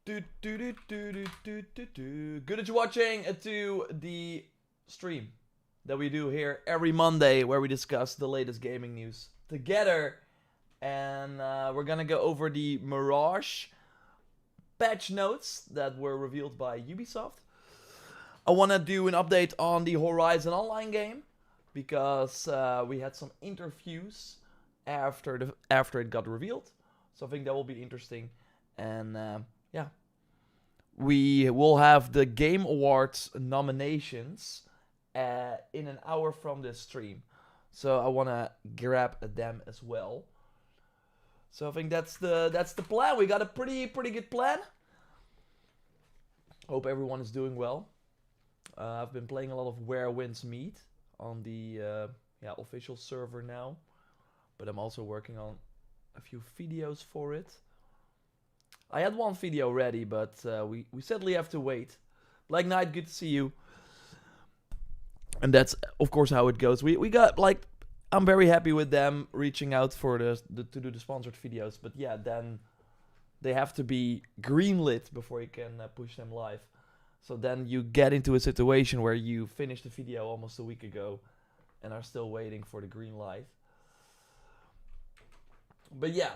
Good that you're watching to the stream that we do here every Monday where we discuss the latest gaming news together. And we're gonna go over the Mirage patch notes that were revealed by Ubisoft. I wanna do an update on the Horizon Online game because we had some interviews after it got revealed. So I think that will be interesting. And yeah, we will have the Game Awards nominations in an hour from this stream. So I want to grab them as well. So I think that's the plan. We got a pretty good plan. Hope everyone is doing well. I've been playing a lot of Where Winds Meet on the official server now, but I'm also working on a few videos for it. I had one video ready, but we sadly have to wait. Black Knight, good to see you. And that's of course how it goes. We got like, I'm very happy with them reaching out for to do the sponsored videos, but yeah, then they have to be greenlit before you can push them live. So then you get into a situation where you finished the video almost a week ago and are still waiting for the green light. But yeah,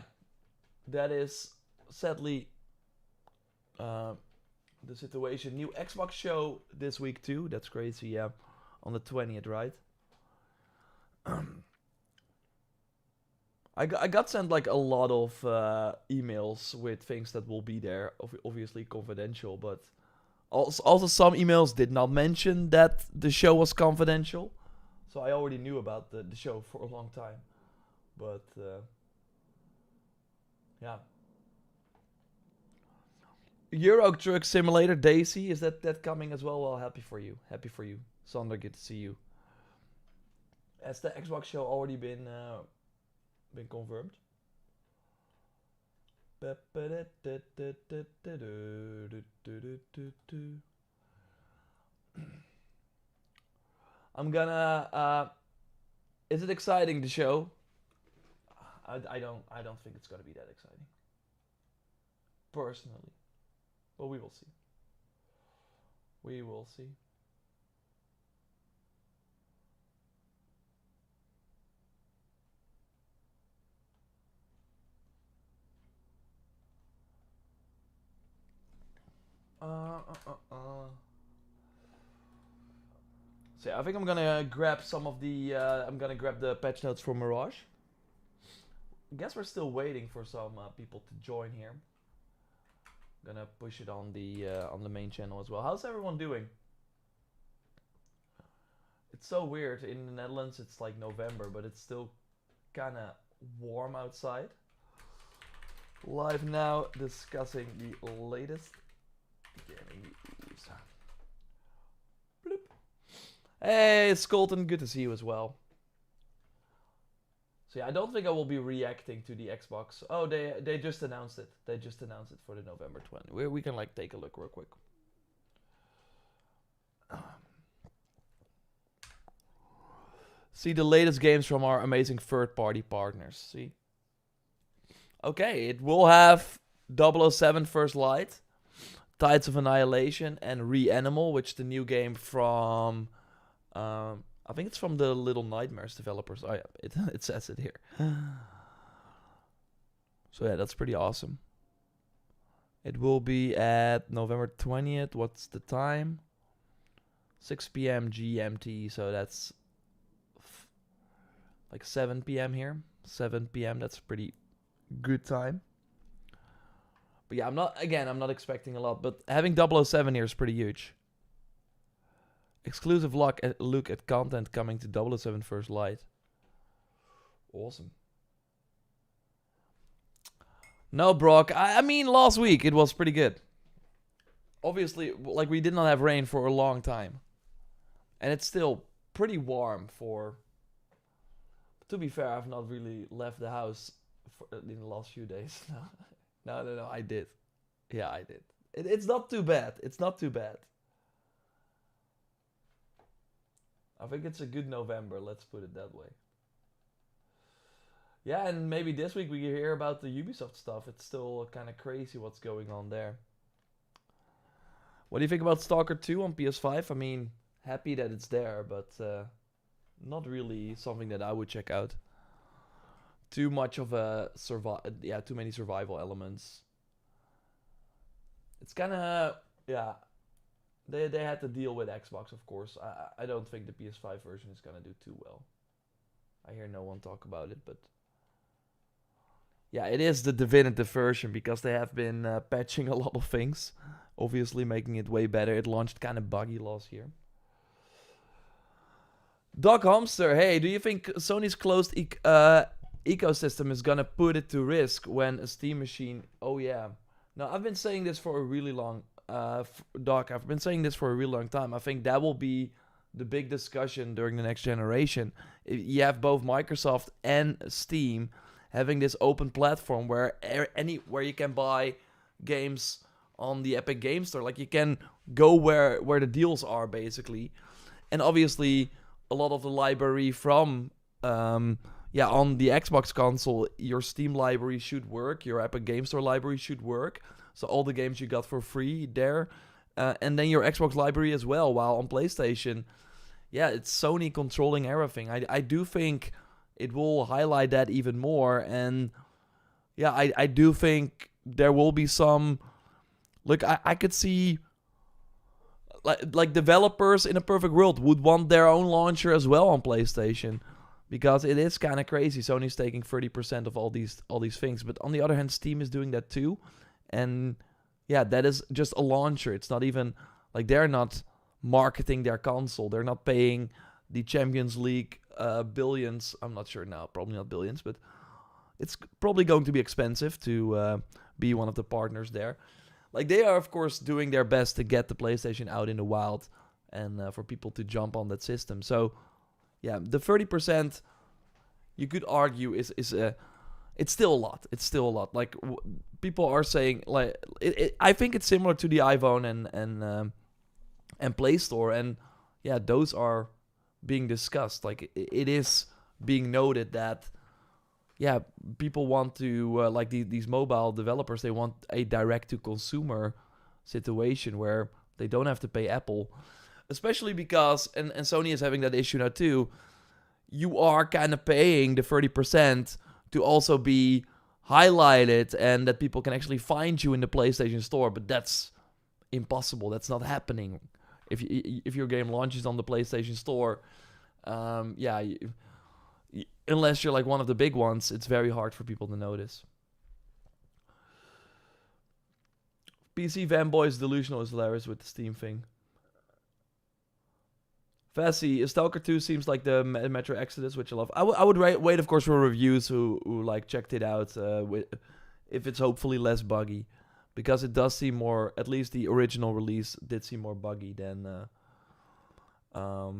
that is sadly the situation. New Xbox show this week too. That's crazy. Yeah, on the 20th, right? I got sent like a lot of emails with things that will be there, obviously confidential, but also some emails did not mention that the show was confidential. So I already knew about the show for a long time. But yeah. Euro Truck Simulator, Daisy, is that coming as well? Well, happy for you. Happy for you. Sander, good to see you. Has the Xbox show already been confirmed? I'm gonna is it exciting, the show? I don't think it's gonna be that exciting. Personally. But we will see. We will see. So yeah, I think I'm gonna grab some of the. I'm gonna grab the patch notes for Mirage. I guess we're still waiting for some people to join here. Gonna push it on the main channel as well. How's everyone doing? It's so weird. In the Netherlands, it's like November, but it's still kind of warm outside. Live now, discussing the latest gaming news. Bloop. Hey, Skolton, good to see you as well. So yeah, I don't think I will be reacting to the Xbox. Oh, they just announced it. They just announced it for the November 20. We can like take a look real quick. See the latest games from our amazing third-party partners. See? Okay, it will have 007 First Light, Tides of Annihilation, and Reanimal, which is the new game from... I think it's from the Little Nightmares developers. Oh yeah, it says it here. So yeah, that's pretty awesome. It will be at November 20th. What's the time? 6 p.m. GMT, so that's like 7 p.m. here. 7 p.m. That's a pretty good time. But yeah, I'm not expecting a lot, but having 007 here is pretty huge. Exclusive look at content coming to 007 First Light. Awesome. No, Brock. I mean, last week it was pretty good. Obviously, like, we did not have rain for a long time. And it's still pretty warm for... To be fair, I've not really left the house in the last few days. No, I did. Yeah, I did. It's not too bad. It's not too bad. I think it's a good November, let's put it that way. Yeah, and maybe this week we hear about the Ubisoft stuff. It's still kind of crazy what's going on there. What do you think about Stalker 2 on PS5? I mean, happy that it's there, but not really something that I would check out. Too much of a too many survival elements. It's kind of, yeah. They had to deal with Xbox, of course. I don't think the PS5 version is gonna do too well. I hear no one talk about it, but yeah, it is the definitive version because they have been patching a lot of things, obviously making it way better. It launched kind of buggy last year. Doc Hamster, hey, do you think Sony's closed ecosystem is gonna put it to risk when a Steam machine? Oh yeah. No, I've been saying this for a really long. Doc, I've been saying this for a really long time. I think that will be the big discussion during the next generation. You have both Microsoft and Steam having this open platform where where you can buy games on the Epic Game Store. Like you can go where the deals are basically, and obviously a lot of the library from on the Xbox console, your Steam library should work, your Epic Game Store library should work. So all the games you got for free there, and then your Xbox library as well. While on PlayStation, yeah, it's Sony controlling everything. I do think it will highlight that even more, and yeah, I do think there will be some. Look, I could see like developers in a perfect world would want their own launcher as well on PlayStation, because it is kind of crazy. Sony's taking 30% of all these things, but on the other hand, Steam is doing that too. And yeah, that is just a launcher. It's not even like they're not marketing their console. They're not paying the Champions League billions. I'm not sure now, probably not billions, but it's probably going to be expensive to be one of the partners there. Like they are, of course, doing their best to get the PlayStation out in the wild and for people to jump on that system. So yeah, the 30% you could argue is it's still a lot. It's still a lot. Like people are saying, like I think it's similar to the iPhone and Play Store, and yeah, those are being discussed. Like it is being noted that yeah, people want to like these mobile developers. They want a direct to consumer situation where they don't have to pay Apple, especially because and Sony is having that issue now too. You are kind of paying the 30% to also be highlighted and that people can actually find you in the PlayStation Store, but that's impossible. That's not happening. If your game launches on the PlayStation Store, unless you're like one of the big ones, it's very hard for people to notice. PC Fanboys Delusional is hilarious with the Steam thing. Fassi, Stalker 2 seems like the Metro Exodus, which I love. I would wait, of course, for reviews who like checked it out, if it's hopefully less buggy, because it does seem more. At least the original release did seem more buggy than a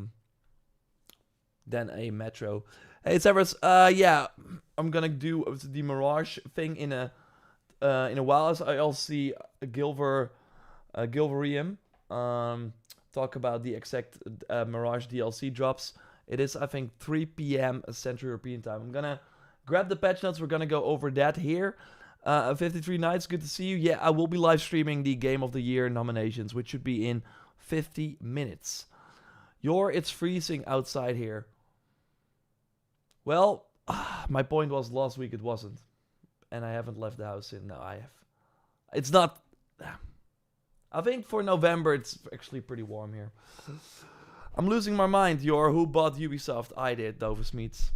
Metro. Hey, Severus. Yeah, I'm gonna do the Mirage thing in a while. As I'll see Gilverium. Talk about the exact Mirage DLC drops. It is, I think, 3 p.m. Central European time. I'm gonna grab the patch notes. We're gonna go over that here. 53 Nights, good to see you. Yeah, I will be live streaming the Game of the Year nominations, which should be in 50 minutes. It's freezing outside here. Well, my point was last week it wasn't. And I haven't left the house in. No, I have. It's not. I think for November it's actually pretty warm here. I'm losing my mind. Who bought Ubisoft? I did, Dovis Meats.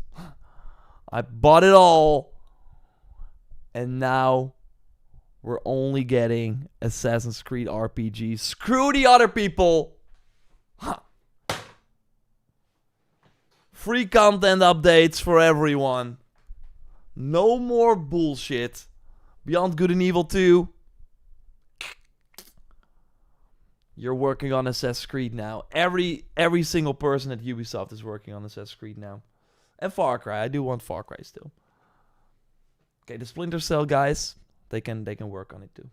I bought it all. And now we're only getting Assassin's Creed RPG. Screw the other people. Huh. Free content updates for everyone. No more bullshit. Beyond Good and Evil 2. You're working on Assassin's Creed now. Every single person at Ubisoft is working on Assassin's Creed now. And Far Cry. I do want Far Cry still. Okay, the Splinter Cell guys, they can work on it too.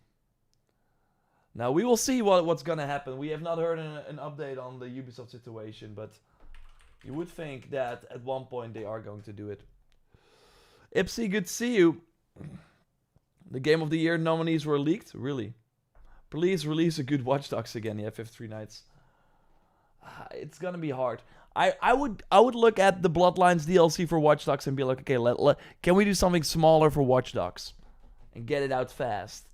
Now we will see what's gonna happen. We have not heard an update on the Ubisoft situation, but you would think that at one point they are going to do it. Ipsy, good to see you. The Game of the Year nominees were leaked? Really? Please release a good Watch Dogs again. Yeah, 53 Nights. It's gonna be hard. I would look at the Bloodlines DLC for Watch Dogs and be like, okay, can we do something smaller for Watch Dogs and get it out fast?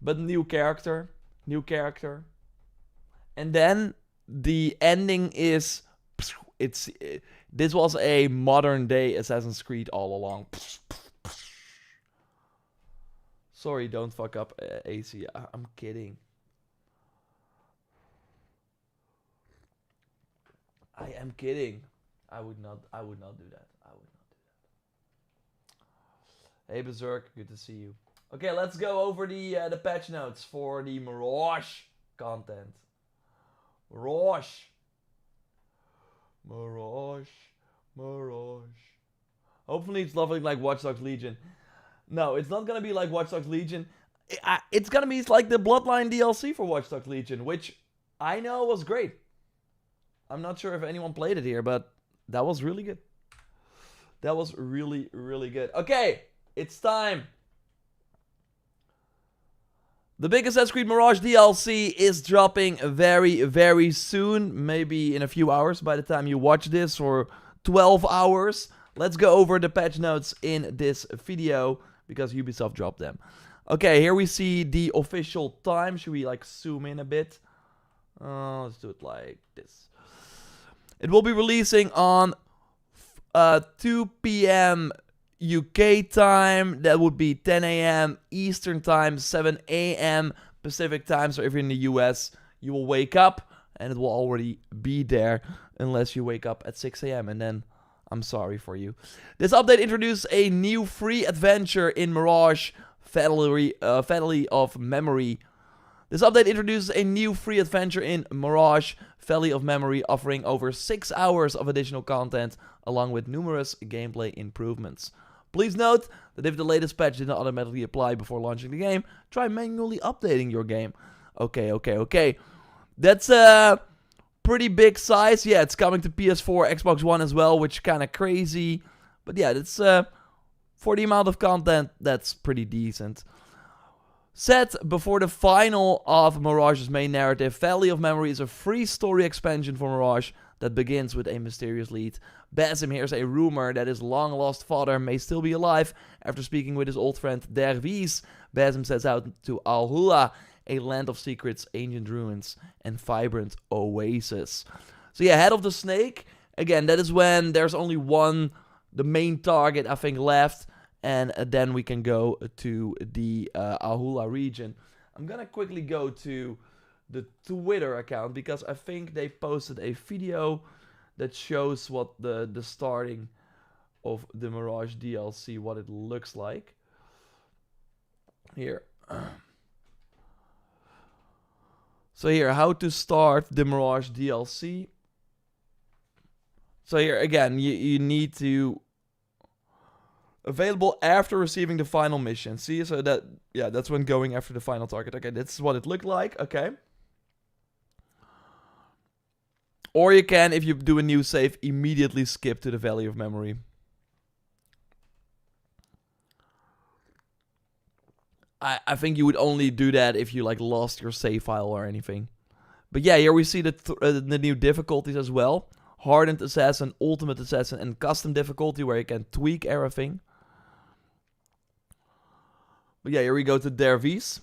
But new character, and then the ending is this was a modern day Assassin's Creed all along. Sorry, don't fuck up, AC. I'm kidding. I am kidding. I would not do that. I would not do that. Hey Berserk, good to see you. Okay, let's go over the patch notes for the Mirage content. Mirage. Hopefully it's nothing like Watch Dogs Legion. No, it's not gonna be like Watch Dogs Legion. It's gonna be like the Bloodline DLC for Watch Dogs Legion, which I know was great. I'm not sure if anyone played it here, but that was really good. That was really, really good. Okay, it's time. The big Assassin's Creed Mirage DLC is dropping very, very soon. Maybe in a few hours by the time you watch this, or 12 hours. Let's go over the patch notes in this video, because Ubisoft dropped them. Okay, here we see the official time. Should we like zoom in a bit? Let's do it like this. It will be releasing on 2 p.m. UK time. That would be 10 a.m. Eastern time, 7 a.m. Pacific time. So if you're in the US, you will wake up and it will already be there, unless you wake up at 6 a.m. and then I'm sorry for you. This update introduced a new free adventure in Mirage, Valley of Memory. This update introduces a new free adventure in Mirage, Valley of Memory, offering over 6 hours of additional content, along with numerous gameplay improvements. Please note that if the latest patch did not automatically apply before launching the game, try manually updating your game. Okay. That's a pretty big size. Yeah, it's coming to PS4, Xbox One as well, which is kind of crazy. But yeah, that's for the amount of content, that's pretty decent. Set before the final of Mirage's main narrative, Valley of Memory is a free story expansion for Mirage that begins with a mysterious lead. Basim hears a rumor that his long-lost father may still be alive. After speaking with his old friend Dervis, Basim sets out to Al-Hula, a land of secrets, ancient ruins, and vibrant oasis. So yeah, Head of the Snake, again, that is when there's only one, the main target, I think, left. And then we can go to the Al-Hula region. I'm gonna quickly go to the Twitter account, because I think they posted a video that shows what the starting of the Mirage DLC, what it looks like. Here. So here, how to start the Mirage DLC. So here, again, you need to... Available after receiving the final mission. See, so that, yeah, that's when going after the final target. Okay, this is what it looked like. Okay. Or you can, if you do a new save, immediately skip to the Valley of Memory. I think you would only do that if you like lost your save file or anything. But yeah, here we see the new difficulties as well. Hardened Assassin, Ultimate Assassin, and Custom difficulty, where you can tweak everything. But yeah, here we go to Dervis.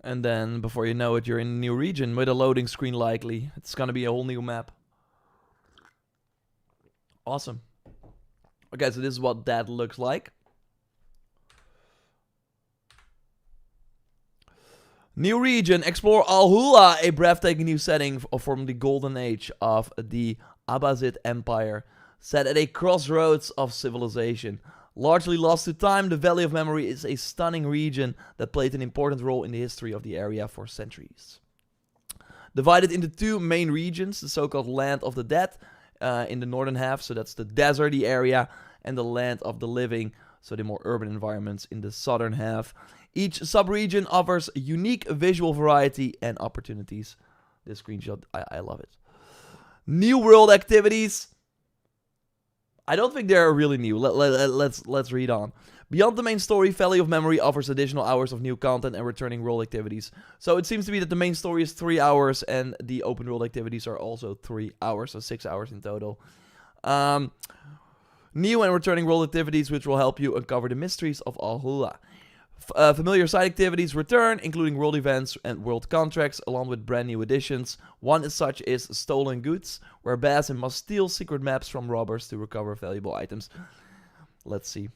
And then, before you know it, you're in a new region with a loading screen likely. It's gonna be a whole new map. Awesome. Okay, so this is what that looks like. New region, explore Al-Hula, a breathtaking new setting from the golden age of the Abbasid Empire, set at a crossroads of civilization. Largely lost to time, the Valley of Memory is a stunning region that played an important role in the history of the area for centuries. Divided into 2 main regions, the so-called Land of the Dead in the northern half, so that's the deserty area, and the Land of the Living, so the more urban environments in the southern half. Each sub-region offers unique visual variety and opportunities. This screenshot, I love it. New world activities. I don't think they're really new. Let's read on. Beyond the main story, Valley of Memory offers additional hours of new content and returning world activities. So it seems to be that the main story is 3 hours and the open world activities are also 3 hours, so 6 hours in total. New and returning world activities which will help you uncover the mysteries of Alhula. Familiar side activities return, including world events and world contracts, along with brand new additions. One as such is Stolen Goods, where Basim must steal secret maps from robbers to recover valuable items. Let's see.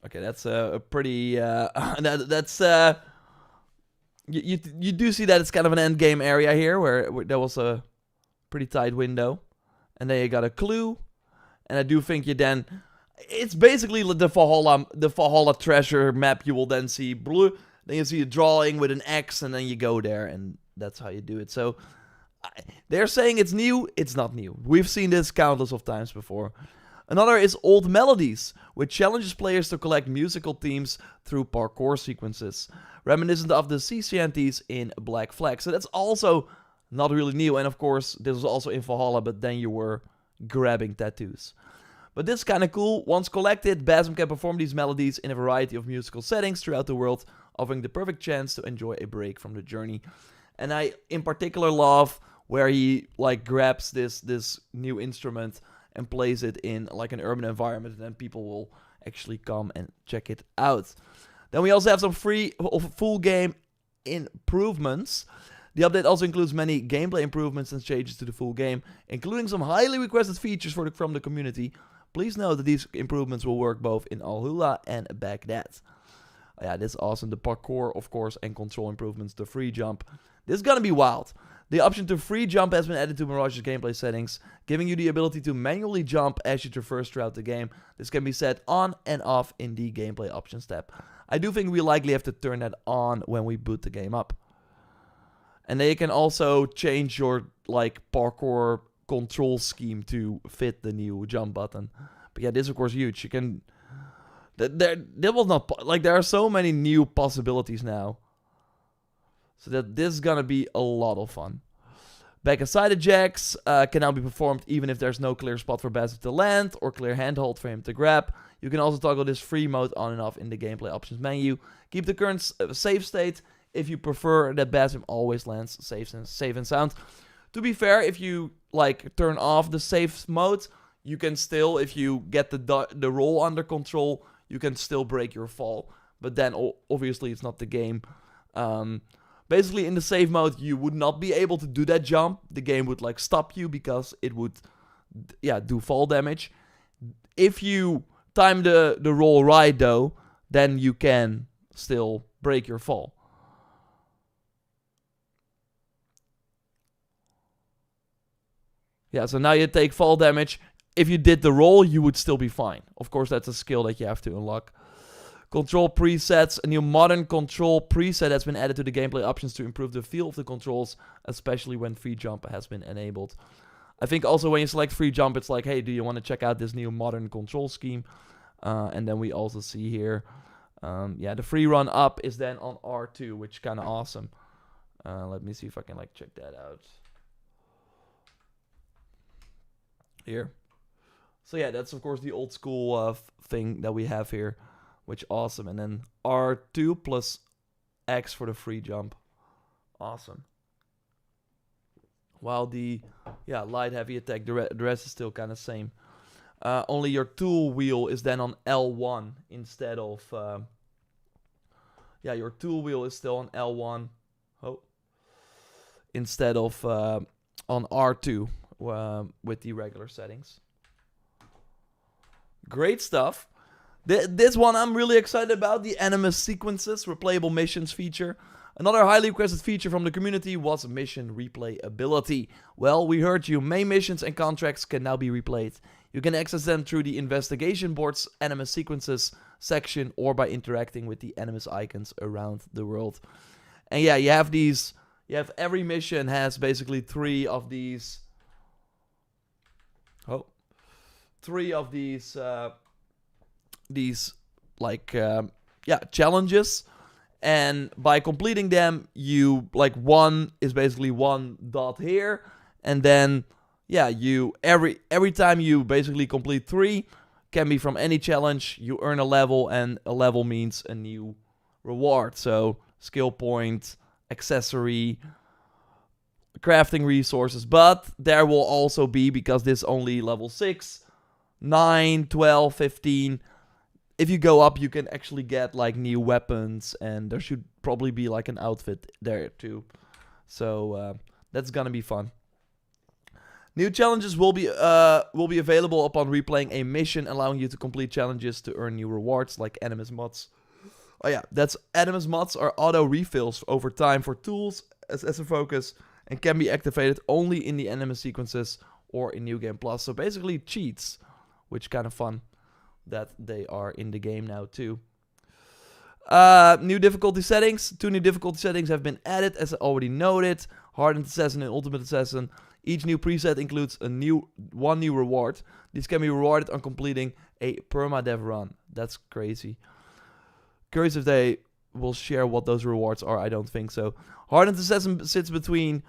Okay, that's a pretty... You do see that it's kind of an end game area here, where there was a pretty tight window. And then you got a clue. And I do think you then... It's basically the Valhalla treasure map you will then see. Blue, then you see a drawing with an X, and then you go there, and that's how you do it. So, they're saying it's new. It's not new. We've seen this countless of times before. Another is Old Melodies, which challenges players to collect musical themes through parkour sequences, reminiscent of the sea shanties in Black Flag. So that's also not really new, and of course, this was also in Valhalla, but then you were grabbing tattoos. But this is kind of cool. Once collected, Basim can perform these melodies in a variety of musical settings throughout the world, offering the perfect chance to enjoy a break from the journey. And I, in particular, love where he like grabs this new instrument and plays it in like an urban environment, and then people will actually come and check it out. Then we also have some free full game improvements. The update also includes many gameplay improvements and changes to the full game, including some highly requested features from the community. Please note that these improvements will work both in Alhula and Baghdad. Oh, yeah, this is awesome. The parkour, of course, and control improvements. The free jump. This is gonna be wild. The option to free jump has been added to Mirage's gameplay settings, giving you the ability to manually jump as you traverse throughout the game. This can be set on and off in the gameplay options tab. I do think we likely have to turn that on when we boot the game up. And then you can also change your like parkour control scheme to fit the new jump button. But yeah, this is of course huge. You can there was not like there are so many new possibilities now. So that this is gonna be a lot of fun. Back and side ejects can now be performed even if there's no clear spot for Basim to land or clear handhold for him to grab. You can also toggle this free mode on and off in the gameplay options menu. Keep the current save state if you prefer that Basim always lands safe and sound. To be fair, if you like turn off the safe mode, you can still, if you get the roll under control, you can still break your fall. But then obviously it's not the game. Basically in the safe mode, you would not be able to do that jump. The game would like stop you because it would, do fall damage. If you time the roll right though, then you can still break your fall. Yeah, so now you take fall damage. If you did the roll, you would still be fine. Of course, that's a skill that you have to unlock. Control presets. A new modern control preset has been added to the gameplay options to improve the feel of the controls, especially when free jump has been enabled. I think also when you select free jump, it's like, hey, do you want to check out this new modern control scheme? And then we also see here, the free run up is then on R2, which is kind of awesome. Let me see if I can like check that out. Here. So yeah, that's of course the old school thing that we have here, which awesome. And then R2 plus X for the free jump. Awesome. While the light heavy attack, the rest is still kind of same. Only your tool wheel is then on L1 instead of your tool wheel is still on L1 instead of on R2 with the regular settings. Great stuff. This one I'm really excited about, the animus sequences, replayable missions feature. Another highly requested feature from the community was mission replayability. Well, we heard you. Main missions and contracts can now be replayed. You can access them through the investigation board's animus sequences section or by interacting with the animus icons around the world. And yeah, you have every mission has basically three of these challenges, and by completing them, you like one is basically one dot here, And then, yeah, you every time you basically complete 3, can be from any challenge, you earn a level, and a level means a new reward. So skill point, accessory, crafting resources. But there will also be, because this is only level 6, 9, 12, 15. If you go up, you can actually get like new weapons, and there should probably be like an outfit there too. So that's gonna be fun. New challenges will be available upon replaying a mission, allowing you to complete challenges to earn new rewards like Animus mods. Oh yeah, that's Animus mods are auto refills over time for tools as a focus, and can be activated only in the Animus sequences or in New Game Plus. So basically cheats, which kind of fun that they are in the game now too. New difficulty settings. 2 new difficulty settings have been added, as I already noted. Hardened Assassin and Ultimate Assassin. Each new preset includes one new reward. These can be rewarded on completing a permadeath run. That's crazy. Curious if they will share what those rewards are. I don't think so. Hardened Assassin sits between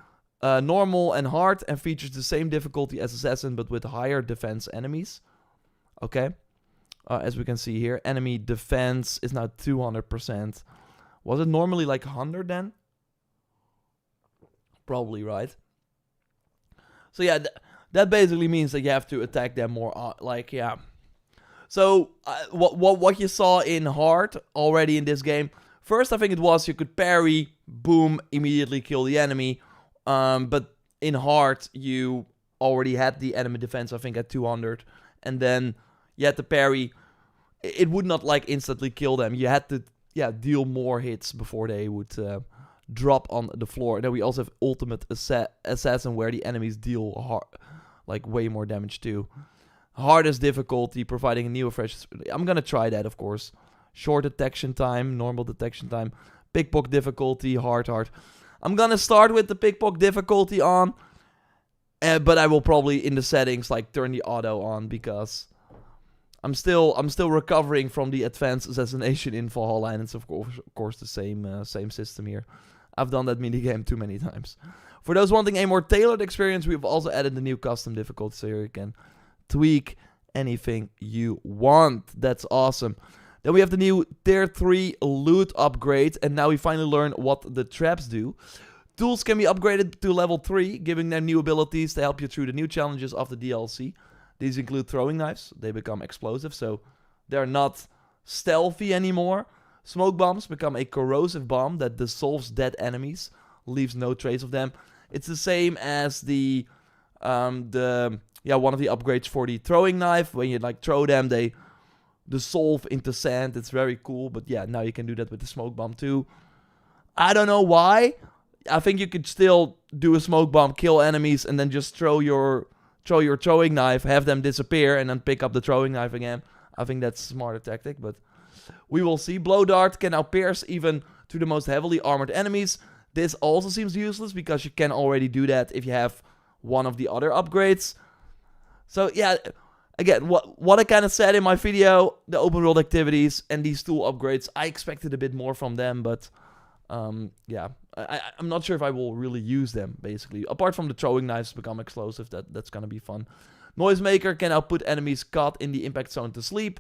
normal and hard, and features the same difficulty as Assassin, but with higher defense enemies. Okay. As we can see here, enemy defense is now 200%. Was it normally like 100 then? Probably, right? So yeah, that basically means that you have to attack them more, yeah. So what you saw in hard already in this game, first I think it was you could parry, boom, immediately kill the enemy. But in hard you already had the enemy defense, I think, at 200, and then you had to parry. It would not like instantly kill them. You had to, yeah, deal more hits before they would drop on the floor. And then we also have Ultimate Assassin, where the enemies deal hard, like way more damage too. Hardest difficulty, providing a new fresh. I'm gonna try that, of course. Short detection time, normal detection time, pickpocket difficulty, hard. I'm gonna start with the pickpocket difficulty on, but I will probably in the settings like turn the auto on, because I'm still recovering from the advanced assassination in Valhalla, and it's of course the same system here. I've done that minigame too many times. For those wanting a more tailored experience, we've also added the new custom difficulty, so you can tweak anything you want. That's awesome. Then we have the new tier 3 loot upgrade, and now we finally learn what the traps do. Tools can be upgraded to level 3, giving them new abilities to help you through the new challenges of the DLC. These include throwing knives. They become explosive, so they're not stealthy anymore. Smoke bombs become a corrosive bomb that dissolves dead enemies, leaves no trace of them. It's the same as the one of the upgrades for the throwing knife. When you like throw them, they dissolve into sand. It's very cool, but yeah, now you can do that with the smoke bomb too. I don't know why. I think you could still do a smoke bomb, kill enemies, and then just throw your throwing knife, have them disappear, and then pick up the throwing knife again. I think that's a smarter tactic, but we will see. Blow dart can now pierce even to the most heavily armored enemies. This also seems useless, because you can already do that if you have one of the other upgrades. So yeah, again, what I kind of said in my video, the open world activities and these tool upgrades, I expected a bit more from them, but yeah, I'm not sure if I will really use them, basically. Apart from the throwing knives become explosive, that's gonna be fun. Noisemaker can now put enemies caught in the impact zone to sleep.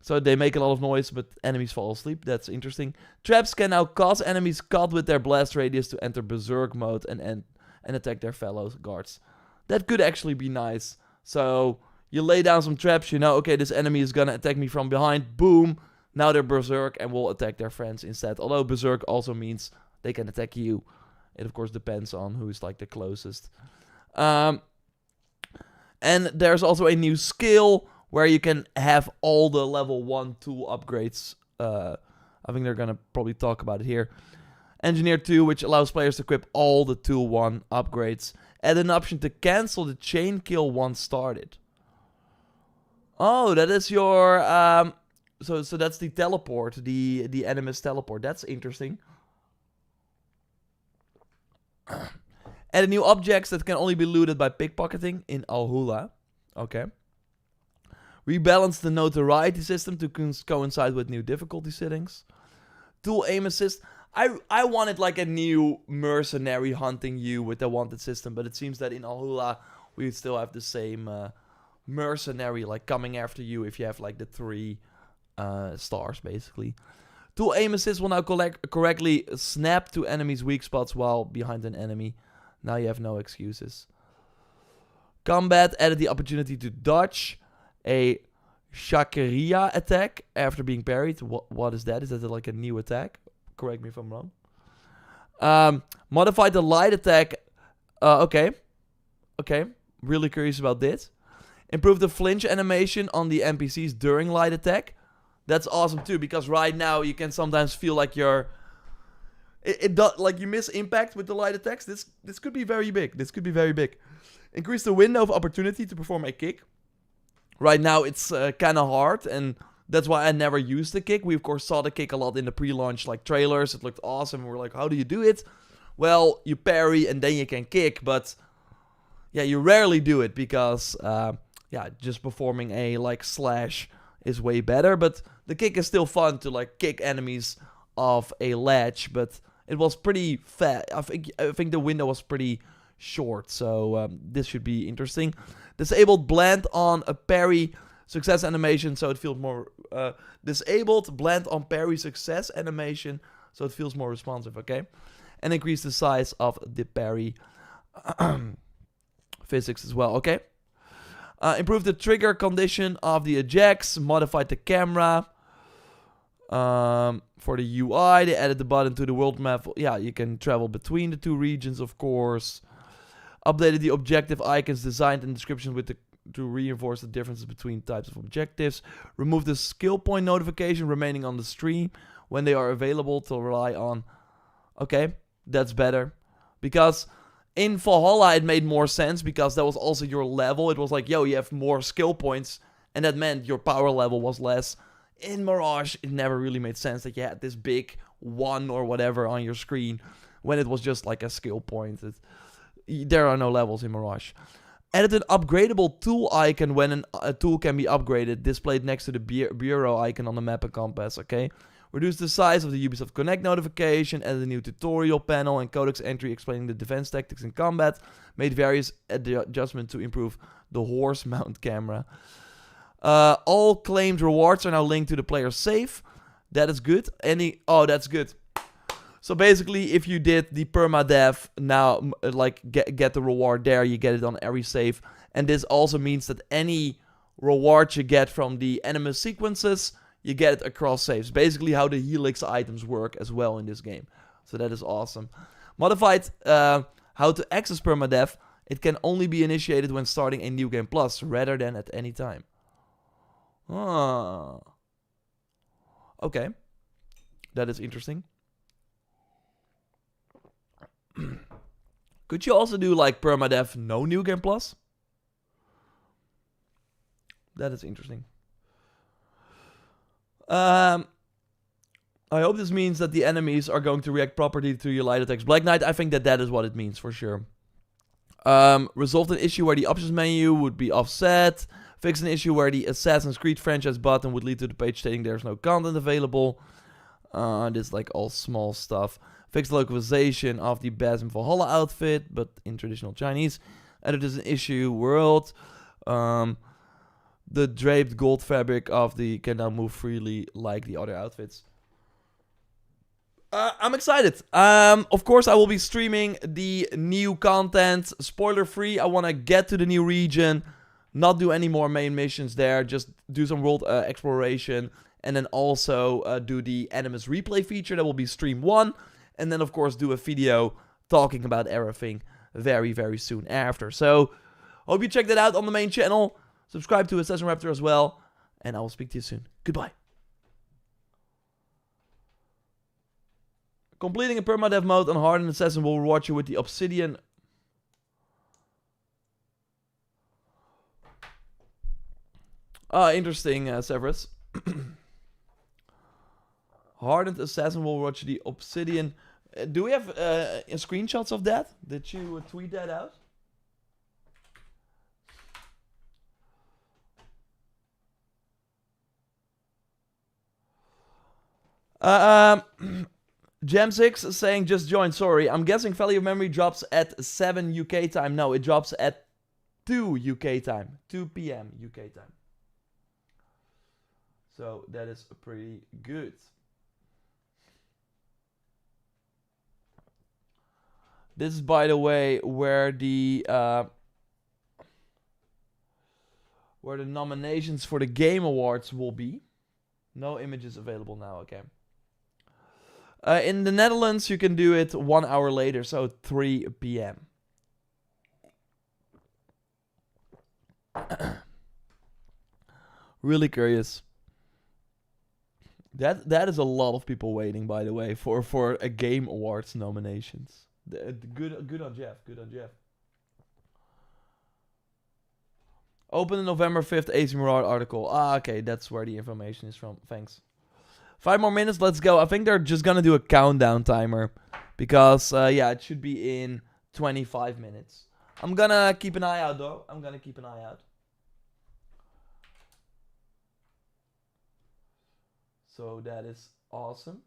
So they make a lot of noise, but enemies fall asleep. That's interesting. Traps can now cause enemies caught with their blast radius to enter berserk mode and attack their fellow guards. That could actually be nice. So you lay down some traps, you know, okay, this enemy is gonna attack me from behind. Boom. Now they're berserk and will attack their friends instead. Although berserk also means they can attack you. It of course depends on who is like the closest. And there's also a new skill where you can have all the level 1 tool upgrades. I think they're gonna probably talk about it here. Engineer 2, which allows players to equip all the tool 1 upgrades. Add an option to cancel the chain kill once started. Oh, that is your so that's the teleport, the Animus teleport. That's interesting. Add new objects that can only be looted by pickpocketing in Alhula. Okay. Rebalance the notoriety system to coincide with new difficulty settings. Tool aim assist. I wanted like a new mercenary hunting you with the wanted system, but it seems that in Alhula we still have the same mercenary like coming after you if you have like the 3 stars basically. Tool aim assist will now correctly snap to enemies' weak spots while behind an enemy. Now you have no excuses. Combat added the opportunity to dodge a Shakeria attack after being parried. What is that? Is that like a new attack? Correct me if I'm wrong. Modified the light attack. Okay. Really curious about this. Improved the flinch animation on the NPCs during light attack. That's awesome too, because right now you can sometimes feel like you're... like you miss impact with the light attacks. This could be very big. Increase the window of opportunity to perform a kick. Right now it's kind of hard, and that's why I never used the kick. We of course saw the kick a lot in the pre-launch like trailers. It looked awesome. We're like, how do you do it? Well, you parry and then you can kick, but yeah, you rarely do it because just performing a like slash is way better. But the kick is still fun to like kick enemies off a ledge, but it was pretty fat. I think the window was pretty short, so this should be interesting. Disabled blend on a parry success animation, so it feels more disabled blend on parry success animation, so it feels more responsive. Okay, and increase the size of the parry physics as well. Okay, improve the trigger condition of the ejects, modified the camera. For the UI, they added the button to the world map. Yeah, you can travel between the 2 regions, of course. Updated the objective icons designed and description to reinforce the differences between types of objectives. Remove the skill point notification remaining on the stream when they are available to rely on. Okay, that's better. Because in Valhalla it made more sense because that was also your level. It was like, yo, you have more skill points, and that meant your power level was less. In Mirage, it never really made sense that you had this big 1 or whatever on your screen when it was just like a skill point. There are no levels in Mirage. Added an upgradable tool icon when a tool can be upgraded, displayed next to the bureau icon on the map and compass, okay? Reduced the size of the Ubisoft Connect notification, added a new tutorial panel and codex entry explaining the defense tactics in combat, made various adjustments to improve the horse mount camera. All claimed rewards are now linked to the player's save. That is good. Oh, that's good. So basically, if you did the permadeath, now like get the reward there, you get it on every save. And this also means that any reward you get from the enemy sequences, you get it across saves. Basically how the helix items work as well in this game. So that is awesome. Modified how to access permadeath. It can only be initiated when starting a new game plus, rather than at any time. Okay. That is interesting. Could you also do like permadeath no new game plus? That is interesting. I hope this means that the enemies are going to react properly to your light attacks. Black Knight, I think that is what it means for sure. Resolved an issue where the options menu would be offset. Fixed an issue where the Assassin's Creed franchise button would lead to the page stating there's no content available. This is like all small stuff. Fixed the localization of the Basim Valhalla outfit, but in traditional Chinese. Added as an issue world. The draped gold fabric of the can now move freely like the other outfits. I'm excited. Of course, I will be streaming the new content. Spoiler free. I want to get to the new region. Not do any more main missions there. Just do some world exploration. And then also do the Animus replay feature. That will be stream 1. And then, of course, do a video talking about everything very, very soon after. So, hope you check that out on the main channel. Subscribe to JorRaptor as well. And I will speak to you soon. Goodbye. Completing a permadeath mode on Hardened Assassin will reward you with the Obsidian. Interesting, Severus. Hardened Assassin will reward you the Obsidian. Do we have screenshots of that? Did you tweet that out? Gem6 is saying, just joined, sorry. I'm guessing Valley of Memory drops at 7 UK time. No, it drops at 2 UK time. 2 p.m. UK time. So that is pretty good. This is, by the way, where the nominations for the Game Awards will be. No images available now, okay. In the Netherlands, you can do it 1 hour later, so 3 p.m. Really curious. That is a lot of people waiting, by the way, for a Game Awards nominations. Good on Jeff. Good on Jeff. Open the November 5th AC Mirage article. Ah, okay, that's where the information is from. Thanks. 5 more minutes, let's go. I think they're just gonna do a countdown timer. Because, yeah, it should be in 25 minutes. I'm gonna keep an eye out, though. I'm gonna keep an eye out. So that is awesome.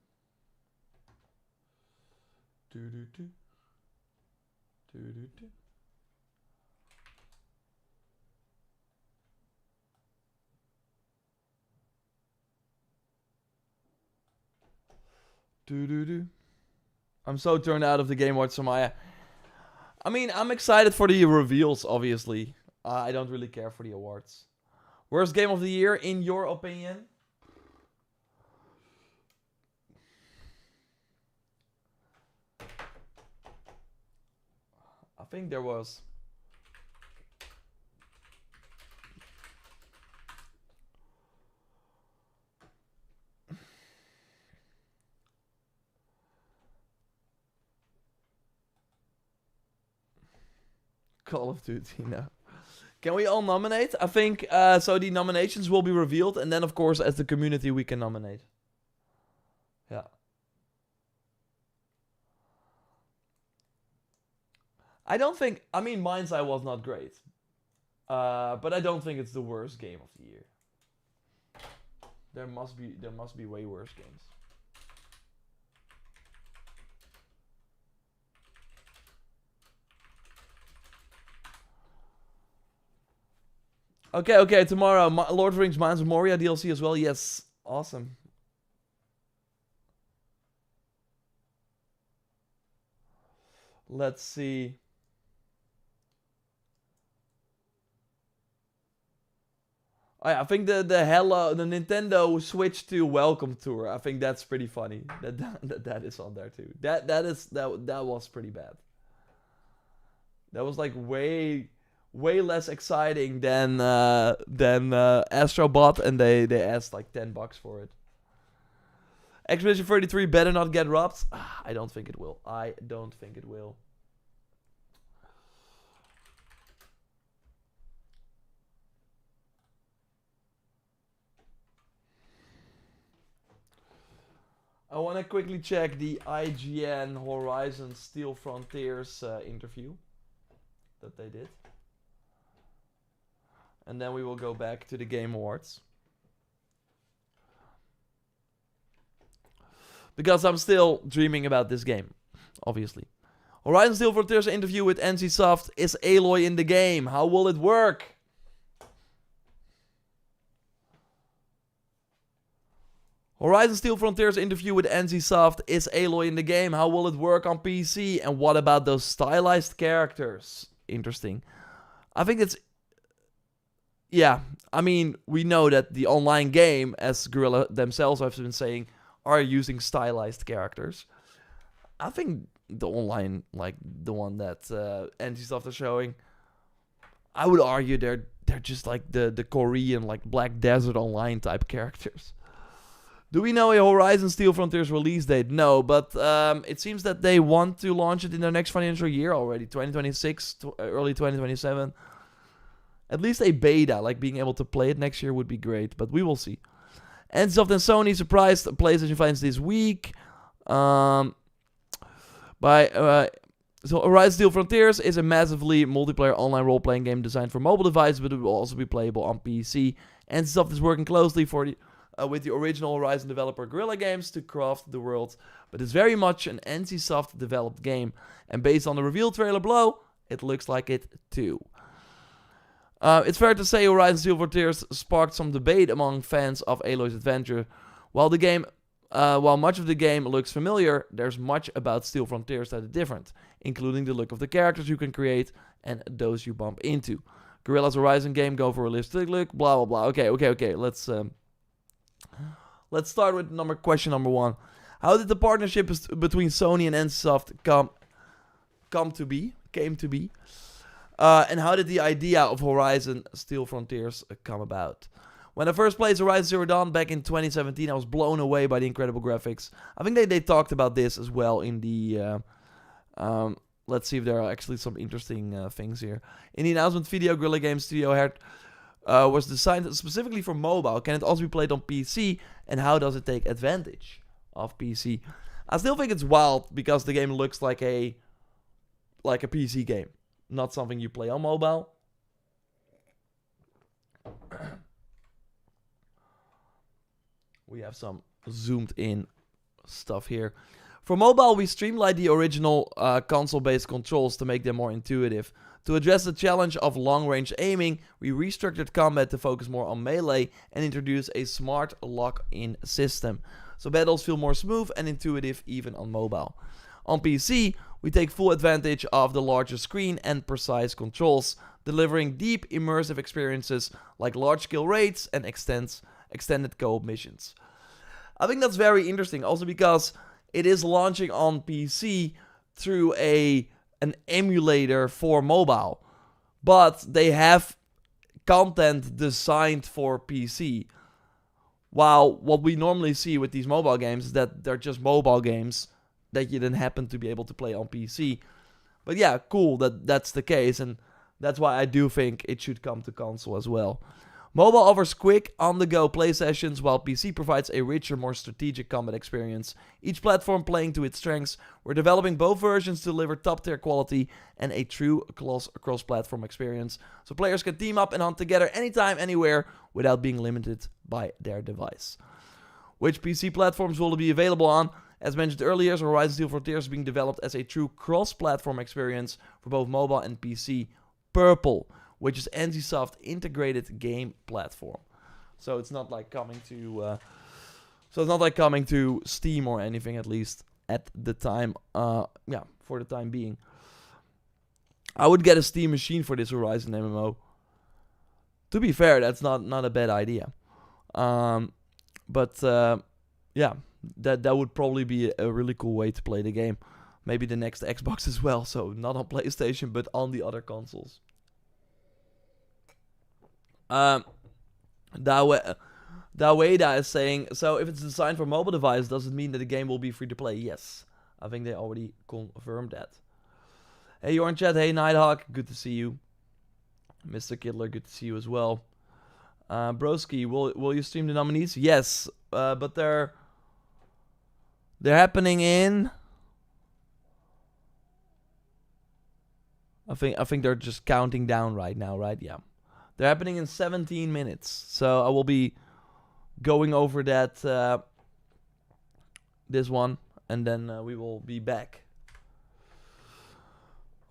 Do-do-do. Do-do-do. Do-do-do. I'm so turned out of the Game Awards, Samaya. I mean, I'm excited for the reveals, obviously. I don't really care for the awards. Worst game of the year, in your opinion? I think there was... Call of Duty, no. Can we all nominate? I think, so the nominations will be revealed, and then, of course, as the community, we can nominate. Yeah. I don't think... I mean, Mind's Eye was not great. But I don't think it's the worst game of the year. There must be way worse games. Okay, tomorrow, Lord of the Rings Mines of Moria DLC as well. Yes, awesome. Let's see. Oh, yeah, I think the Nintendo Switch 2 Welcome Tour. I think that's pretty funny. That is on there too. That was pretty bad. That was like way less exciting than Astrobot, and they asked like $10 for it. Expedition 33 better not get robbed. I don't think it will. I want to quickly check the IGN Horizon Steel Frontiers interview that they did. And then we will go back to the Game Awards. Because I'm still dreaming about this game, obviously. Horizon Steel Frontiers interview with NCSoft. Is Aloy in the game? How will it work? Horizon Steel Frontiers interview with NCSoft. Is Aloy in the game? How will it work on PC? And what about those stylized characters? Interesting. I think it's... Yeah, I mean, we know that the online game, as Guerrilla themselves have been saying, are using stylized characters. I think the online, like the one that NCSoft are showing, I would argue they're just like the Korean, like Black Desert Online type characters. Do we know a Horizon Steel Frontiers release date? No, but it seems that they want to launch it in their next financial year already, 2026, early 2027. At least a beta, like being able to play it next year would be great, but we will see. NCSoft and Sony surprised PlayStation fans this week. So Horizon Steel Frontiers is a massively multiplayer online role-playing game designed for mobile devices, but it will also be playable on PC. NCSoft is working closely for the with the original Horizon developer Guerrilla Games to craft the world, but it's very much an NCSoft developed game, and based on the reveal trailer below, it looks like it too. It's fair to say Horizon Zero Frontiers sparked some debate among fans of Aloy's adventure. While much of the game looks familiar, there's much about Steel Frontiers that is different, including the look of the characters you can create and those you bump into. Guerrilla's Horizon game go for a realistic look, blah blah blah. Okay. Let's start with question number 1. How did the partnership between Sony and NCSoft came to be? And how did the idea of Horizon Steel Frontiers come about? When I first played Horizon Zero Dawn back in 2017, I was blown away by the incredible graphics. I think they talked about this as well in the... let's see if there are actually some interesting things here. In the announcement video, Guerrilla Games Studio Heart was designed specifically for mobile. Can it also be played on PC? And how does it take advantage of PC? I still think it's wild because the game looks like a PC game. Not something you play on mobile. We have some zoomed in stuff here. For mobile, we streamlined the original console-based controls to make them more intuitive. To address the challenge of long-range aiming, we restructured combat to focus more on melee and introduce a smart lock-in system. So battles feel more smooth and intuitive even on mobile. On PC, we take full advantage of the larger screen and precise controls, delivering deep immersive experiences like large-scale raids and extended co-op missions. I think that's very interesting, also because it is launching on PC through an emulator for mobile, but they have content designed for PC. While what we normally see with these mobile games is that they're just mobile games that you then happen to be able to play on PC. But yeah, cool that that's the case, and that's why I do think it should come to console as well. Mobile offers quick, on-the-go play sessions, while PC provides a richer, more strategic combat experience. Each platform playing to its strengths. We're developing both versions to deliver top-tier quality and a true cross-platform experience, so players can team up and hunt together anytime, anywhere, without being limited by their device. Which PC platforms will it be available on? As mentioned earlier, Horizon Steel Frontiers is being developed as a true cross-platform experience for both mobile and PC. Purple, which is NCSoft integrated game platform. So it's not like coming to Steam or anything, at least at the time. For the time being. I would get a Steam machine for this Horizon MMO. To be fair, that's not a bad idea. That would probably be a really cool way to play the game. Maybe the next Xbox as well, so not on PlayStation, but on the other consoles. Daweda is saying, so if it's designed for mobile device, does it mean that the game will be free to play? Yes. I think they already confirmed that. Hey, you're in chat. Hey, Nighthawk. Good to see you. Mr. Kidler, good to see you as well. Broski, will you stream the nominees? Yes, but they're happening in... I think they're just counting down right now, right? Yeah. They're happening in 17 minutes. So I will be going over that this one, and then we will be back.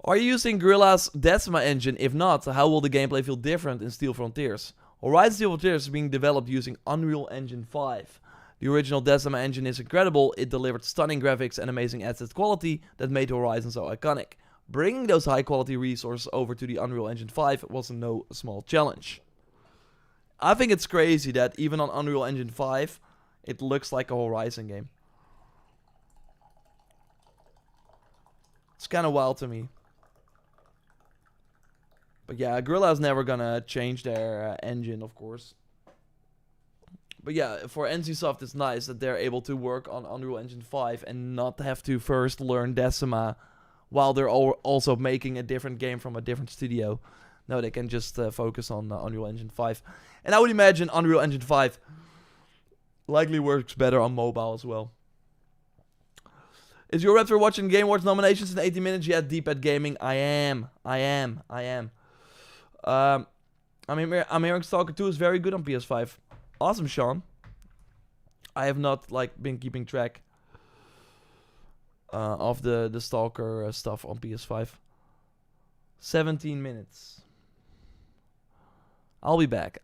Are you using Guerrilla's Decima engine? If not, how will the gameplay feel different in Steel Frontiers? Horizon Steel Frontiers is being developed using Unreal Engine 5. The original Decima engine is incredible. It delivered stunning graphics and amazing asset quality that made Horizon so iconic. Bringing those high quality resources over to the Unreal Engine 5 was no small challenge. I think it's crazy that even on Unreal Engine 5, it looks like a Horizon game. It's kind of wild to me. But yeah, Guerrilla's never gonna change their engine, of course. But yeah, for NCSoft it's nice that they're able to work on Unreal Engine 5 and not have to first learn Decima while they're also making a different game from a different studio. No, they can just focus on Unreal Engine 5. And I would imagine Unreal Engine 5 likely works better on mobile as well. Is JorRaptor watching Game Awards nominations in 80 minutes? Yeah, Deep at Gaming. I am. I'm hearing Stalker 2 is very good on PS5. Awesome, Sean. I have not like been keeping track of the Stalker stuff on PS5. 17 minutes. I'll be back.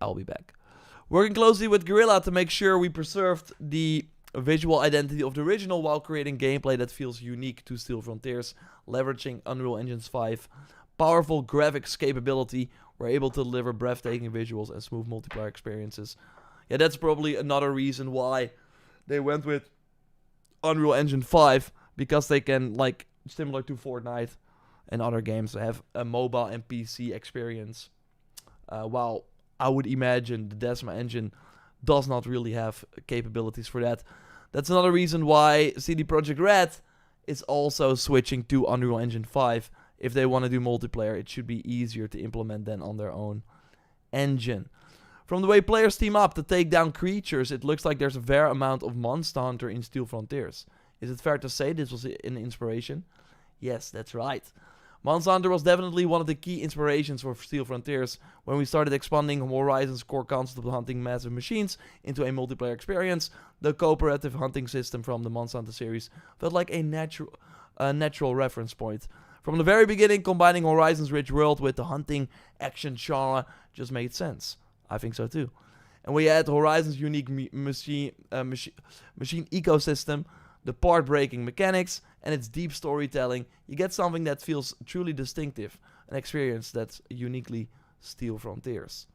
Working closely with Guerrilla to make sure we preserved the visual identity of the original while creating gameplay that feels unique to Steel Frontiers, leveraging Unreal Engine 5 powerful graphics capability. We're able to deliver breathtaking visuals and smooth multiplayer experiences. Yeah, that's probably another reason why they went with Unreal Engine 5, because they can, like, similar to Fortnite and other games, have a mobile and PC experience. While I would imagine the Desma engine does not really have capabilities for that. That's another reason why CD Projekt Red is also switching to Unreal Engine 5. If they want to do multiplayer, it should be easier to implement than on their own engine. From the way players team up to take down creatures, it looks like there's a fair amount of Monster Hunter in Steel Frontiers. Is it fair to say this was an inspiration? Yes, that's right. Monster Hunter was definitely one of the key inspirations for Steel Frontiers. When we started expanding Horizon's core concept of hunting massive machines into a multiplayer experience, the cooperative hunting system from the Monster Hunter series felt like a natural reference point. From the very beginning, combining Horizon's rich world with the hunting action genre just made sense. I think so too. And we add Horizon's unique machine ecosystem, the part-breaking mechanics, and its deep storytelling. You get something that feels truly distinctive, an experience that's uniquely Steel Frontiers.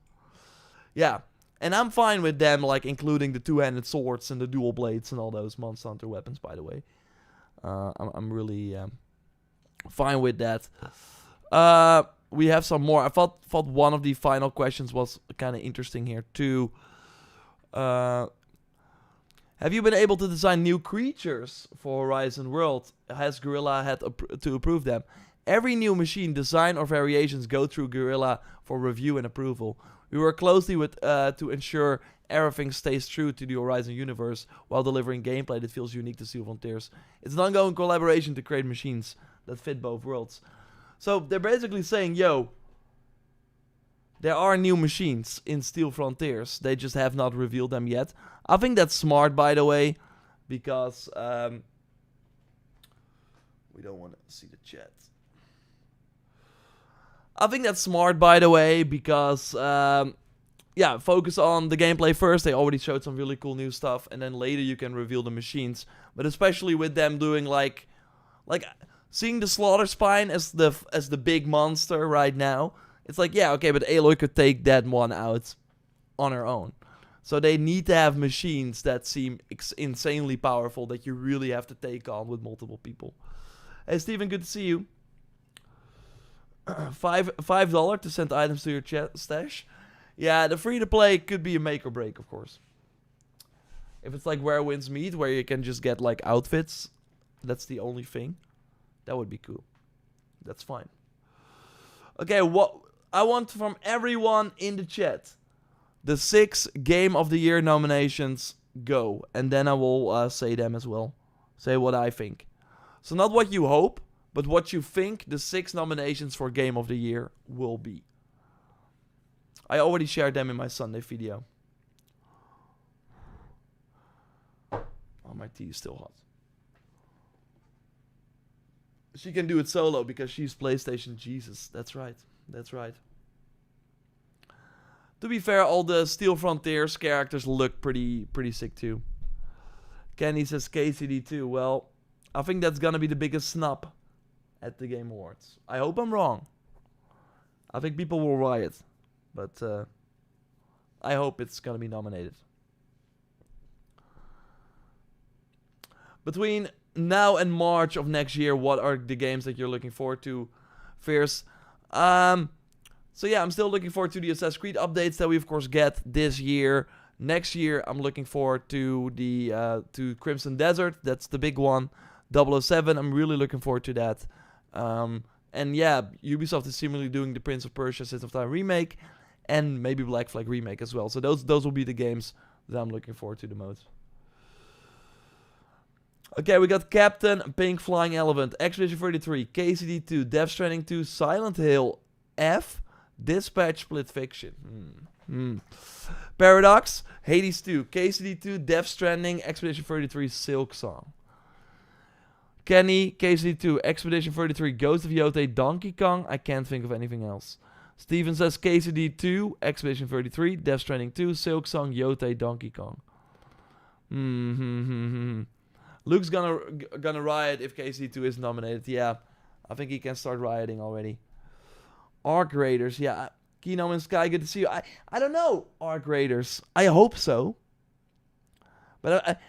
Yeah, and I'm fine with them, like, including the two-handed swords and the dual blades and all those Monster Hunter weapons, by the way. I'm really fine with that. We have some more. I thought one of the final questions was kind of interesting here too. Have you been able to design new creatures for Horizon World? Has Guerrilla had to approve them? Every new machine design or variations go through Guerrilla for review and approval. We work closely with to ensure everything stays true to the Horizon universe while delivering gameplay that feels unique to Steel Frontiers. It's an ongoing collaboration to create machines that fit both worlds. So they're basically saying, yo, there are new machines in Steel Frontiers. They just have not revealed them yet. I think that's smart, by the way, because we don't want to see the chat. I think that's smart, by the way, because yeah, focus on the gameplay first. They already showed some really cool new stuff, and then later you can reveal the machines. But especially with them doing like seeing the Slaughter Spine as the big monster right now. It's like, yeah, okay, but Aloy could take that one out on her own. So they need to have machines that seem insanely powerful that you really have to take on with multiple people. Hey, Steven, good to see you. $5 to send items to your stash. Yeah, the free-to-play could be a make or break, of course. If it's like Where Winds Meet, where you can just get, like, outfits, that's the only thing. That would be cool. That's fine. Okay, what I want from everyone in the chat, the 6 Game of the Year nominations go. And then I will say them as well. Say what I think. So not what you hope, but what you think the 6 nominations for Game of the Year will be. I already shared them in my Sunday video. Oh, my tea is still hot. She can do it solo because she's PlayStation Jesus. That's right. That's right. To be fair, all the Steel Frontiers characters look pretty sick too. Kenny says KCD too. Well, I think that's gonna be the biggest snub at the Game Awards. I hope I'm wrong. I think people will riot. But I hope it's gonna be nominated. Between now and March of next year, what are the games that you're looking forward to? Fierce. So yeah, I'm still looking forward to the Assassin's Creed updates that we of course get this year. Next year, I'm looking forward to the to Crimson Desert. That's the big one. 007. I'm really looking forward to that. And yeah, Ubisoft is similarly doing the Prince of Persia: Sands of Time remake, and maybe Black Flag remake as well. So those will be the games that I'm looking forward to the most. Okay, we got Captain, Pink Flying Elephant, Expedition 33, KCD 2, Death Stranding 2, Silent Hill, F, Dispatch, Split Fiction. Paradox, Hades 2, KCD 2, Death Stranding, Expedition 33, Silk Song. Kenny, KCD 2, Expedition 33, Ghost of Yote, Donkey Kong. I can't think of anything else. Steven says KCD 2, Expedition 33, Death Stranding 2, Silk Song, Yote, Donkey Kong. Luke's gonna riot if KCD 2 is nominated. Yeah, I think he can start rioting already. Arc Raiders, yeah. Kino and Sky, good to see you. I don't know, Arc Raiders. I hope so. But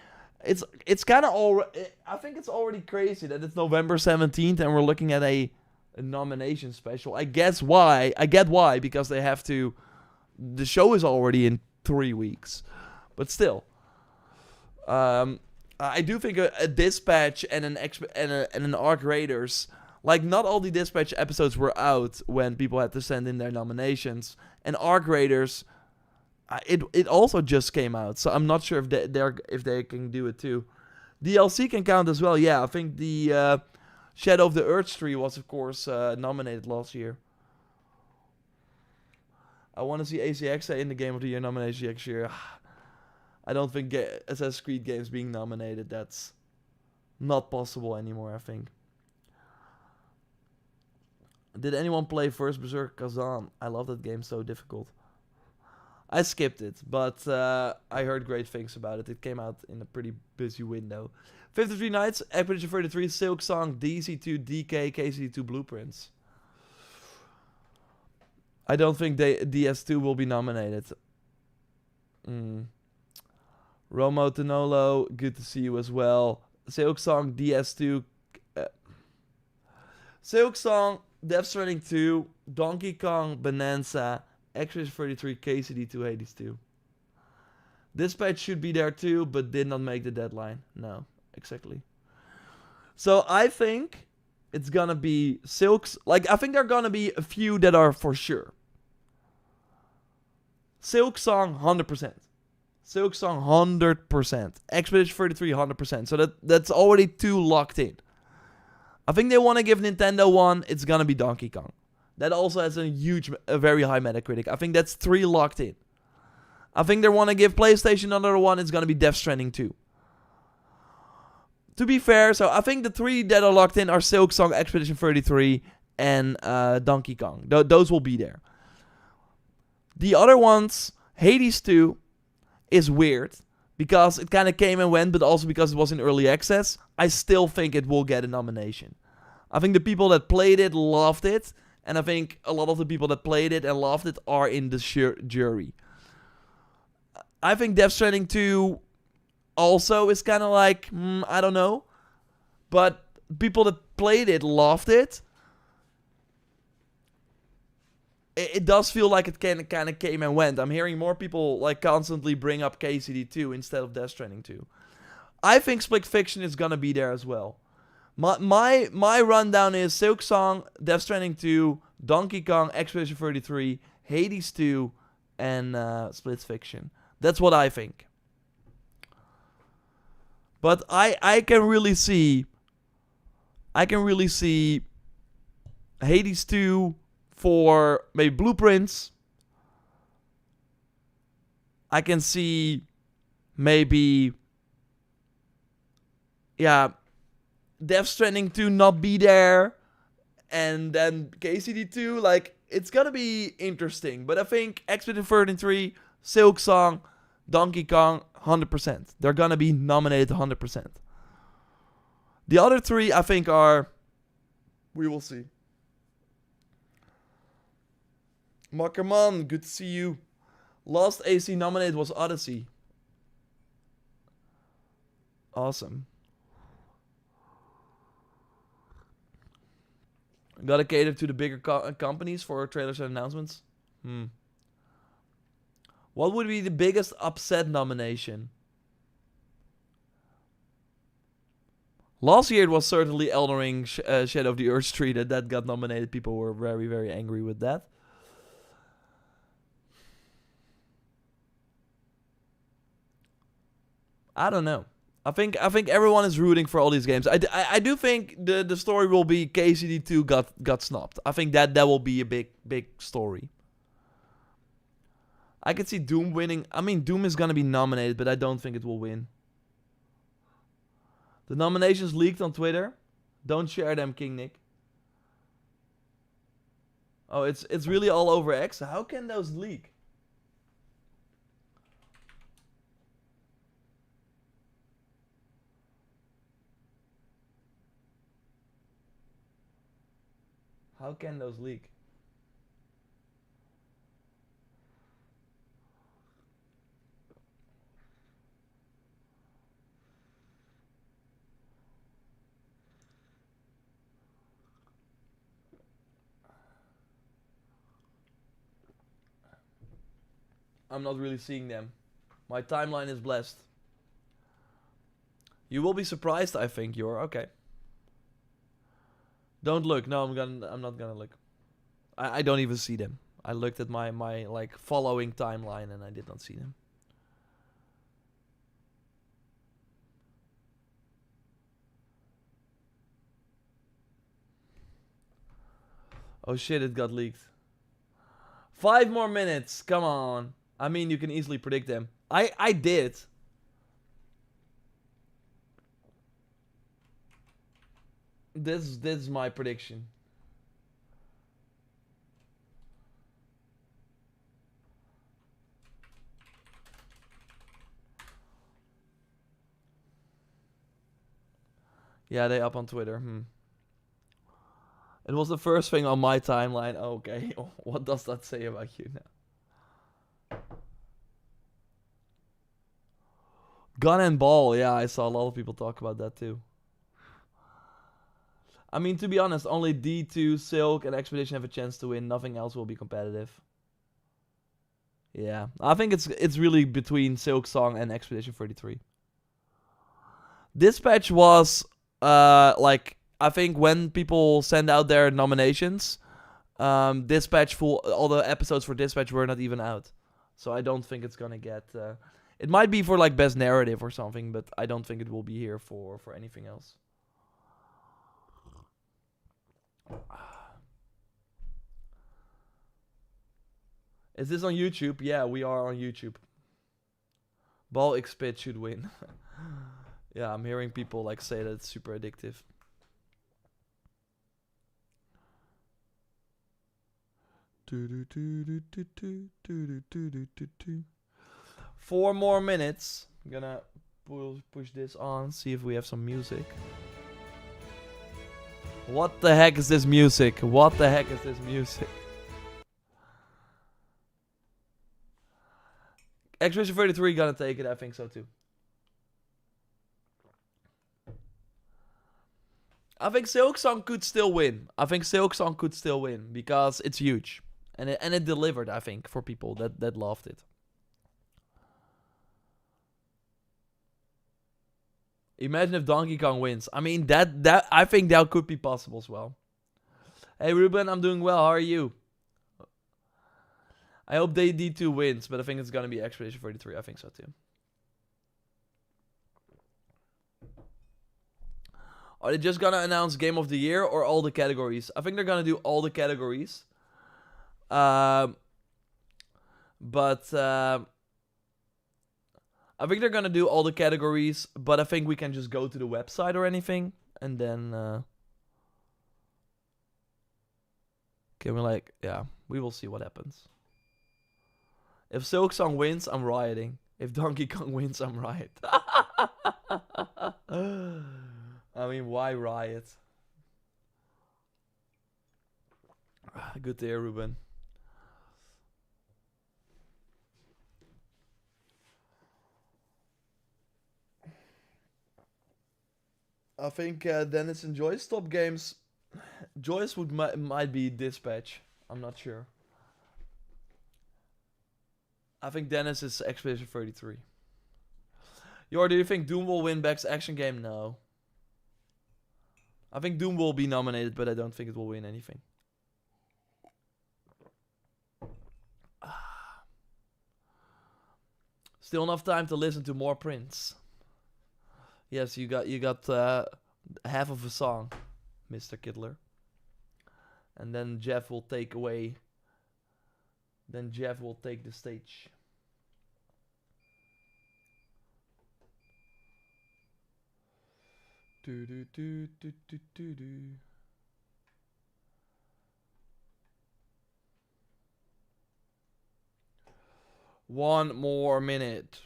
it's kind of already... I think it's already crazy that it's November 17th and we're looking at a nomination special. I get why, because they have to... The show is already in 3 weeks. But still. I do think a Dispatch and an Arc Raiders... Like, not all the Dispatch episodes were out when people had to send in their nominations. And Arc Raiders, it also just came out. So I'm not sure if they can do it too. DLC can count as well. Yeah, I think the Shadow of the Earth tree was, of course, nominated last year. I want to see ACX in the Game of the Year nomination next year. I don't think Assassin's Creed games being nominated. That's not possible anymore, I think. Did anyone play First Berserk Kazan? I love that game, so difficult. I skipped it, but I heard great things about it. It came out in a pretty busy window. 53 Nights, Expedition 33, Silk Song, DC2, DK, KC2 Blueprints. I don't think DS2 will be nominated. Romo Tonolo, good to see you as well. Silk Song, DS2. Silk Song, Death Stranding 2, Donkey Kong, Bonanza, Expedition 33, KCD2, Hades 2. Dispatch should be there too, but did not make the deadline. No, exactly. So I think it's gonna be Silks. Like, I think there are gonna be a few that are for sure. Silk Song, 100%. Silk Song, 100%. Expedition 33, 100%. So that's already 2 locked in. I think they want to give Nintendo one. It's going to be Donkey Kong. That also has a very high Metacritic. I think that's 3 locked in. I think they want to give PlayStation another one. It's going to be Death Stranding 2. To be fair, so I think the 3 that are locked in are Silk Song, Expedition 33, and Donkey Kong. Those will be there. The other ones, Hades 2, is weird. Because it kind of came and went, but also because it was in early access, I still think it will get a nomination. I think the people that played it loved it, and I think a lot of the people that played it and loved it are in the jury. I think Death Stranding 2 also is kind of like, I don't know. But people that played it loved it. It does feel like it kind of came and went. I'm hearing more people like constantly bring up KCD 2 instead of Death Stranding 2. I think Split Fiction is gonna be there as well. My rundown is Silk Song, Death Stranding 2, Donkey Kong, Expedition 33, Hades 2, and Split Fiction. That's what I think. But I can really see Hades 2 for maybe Blueprints. I can see maybe Death Stranding 2 not be there, and then KCD 2, like, it's gonna be interesting. But I think Expedition 33, Silk Song, Donkey Kong, 100%. They're gonna be nominated 100%. The other 3, I think, we will see. Makkerman, good to see you. Last AC nominated was Odyssey. Awesome. Gotta cater to the bigger companies for trailers and announcements. What would be the biggest upset nomination? Last year it was certainly Elden Ring Shadow of the Earth tree that got nominated. People were very, very angry with that. I don't know. I think everyone is rooting for all these games. I do think the story will be KCD 2 got snubbed. I think that will be a big story. I could see Doom winning. I mean, Doom is gonna be nominated, but I don't think it will win. The nominations leaked on Twitter. Don't share them, King Nick. Oh, it's really all over X. How can those leak? How can those leak? I'm not really seeing them. My timeline is blessed. You will be surprised, I think. You're okay. Don't look. No, I'm not gonna look. I don't even see them. I looked at my like following timeline and I did not see them. Oh shit, it got leaked. 5 more minutes. Come on. I mean, you can easily predict them. I did. This is my prediction. Yeah, they up on Twitter. It was the first thing on my timeline. Okay, what does that say about you now? Gun and Ball. Yeah, I saw a lot of people talk about that too. I mean, to be honest, only D2, Silk, and Expedition have a chance to win. Nothing else will be competitive. Yeah, I think it's really between Silk Song and Expedition 33. Dispatch was like, I think when people send out their nominations, Dispatch all the episodes for Dispatch were not even out, so I don't think it's gonna get. It might be for like best narrative or something, but I don't think it will be here for anything else. Is this on YouTube? Yeah, we are on YouTube. Ball Expit should win. Yeah, I'm hearing people like say that it's super addictive. Four more minutes. I'm gonna push this on, see if we have some music. What the heck is this music? What the heck is this music? Expedition 33 gonna take it, I think so too. I think Silk Song could still win. Because it's huge. And it delivered, I think, for people that loved it. Imagine if Donkey Kong wins. I mean, that I think that could be possible as well. Hey Ruben, I'm doing well. How are you? I hope they D2 wins, but I think it's gonna be Expedition 33. I think so too. Are they just gonna announce Game of the Year or all the categories? I think they're gonna do all the categories. I think they're gonna do all the categories, but I think we can just go to the website or anything, and then can we like, yeah, we will see what happens. If Silk Song wins, I'm rioting. If Donkey Kong wins, I'm riot. I mean, why riot? Good to hear, Ruben. I think Dennis and Joyce top games. Joyce might be Dispatch. I'm not sure. I think Dennis is Expedition 33. Yor, do you think Doom will win Best Action Game? No. I think Doom will be nominated, but I don't think it will win anything. Still enough time to listen to more Prince. Yes, you got half of a song, Mr. Kittler. And then Jeff will take away. Then Jeff will take the stage. One more minute.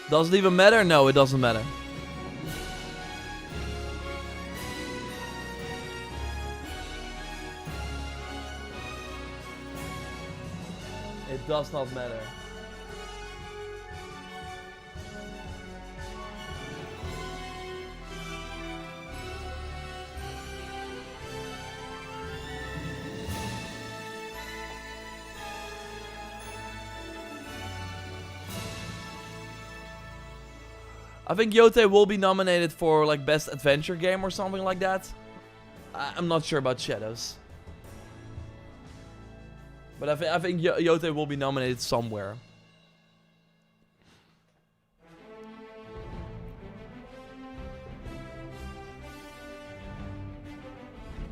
Does it even matter? No, it doesn't matter. It does not matter. I think Yote will be nominated for like best adventure game or something like that. I'm not sure about Shadows. But I think Yote will be nominated somewhere.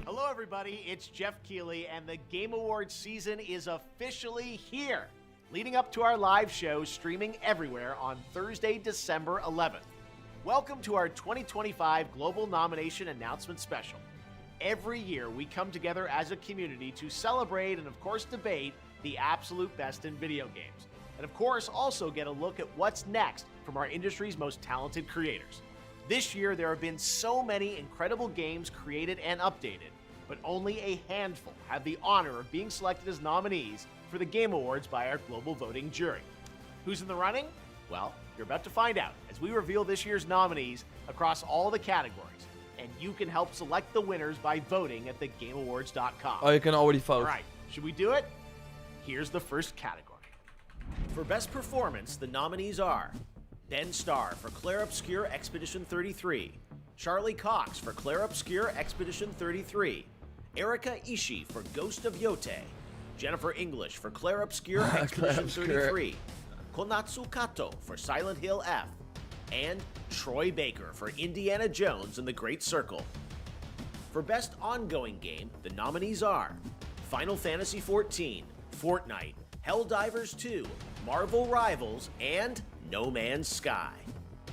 Hello everybody, it's Jeff Keighley and the Game Awards season is officially here. Leading up to our live show streaming everywhere on Thursday, December 11th. Welcome to our 2025 Global Nomination Announcement Special. Every year we come together as a community to celebrate and of course debate the absolute best in video games. And of course also get a look at what's next from our industry's most talented creators. This year there have been so many incredible games created and updated, but only a handful have the honor of being selected as nominees for the Game Awards by our global voting jury. Who's in the running? Well, you're about to find out as we reveal this year's nominees across all the categories. And you can help select the winners by voting at thegameawards.com. Oh, you can already vote. All right, should we do it? Here's the first category. For Best Performance, the nominees are Ben Starr for Clair Obscur Expedition 33, Charlie Cox for Clair Obscur Expedition 33, Erika Ishii for Ghost of Yote, Jennifer English for Clair Obscur Expedition 33, Konatsu Kato for Silent Hill F, and Troy Baker for Indiana Jones and the Great Circle. For Best Ongoing Game, the nominees are Final Fantasy XIV, Fortnite, Helldivers 2, Marvel Rivals, and No Man's Sky.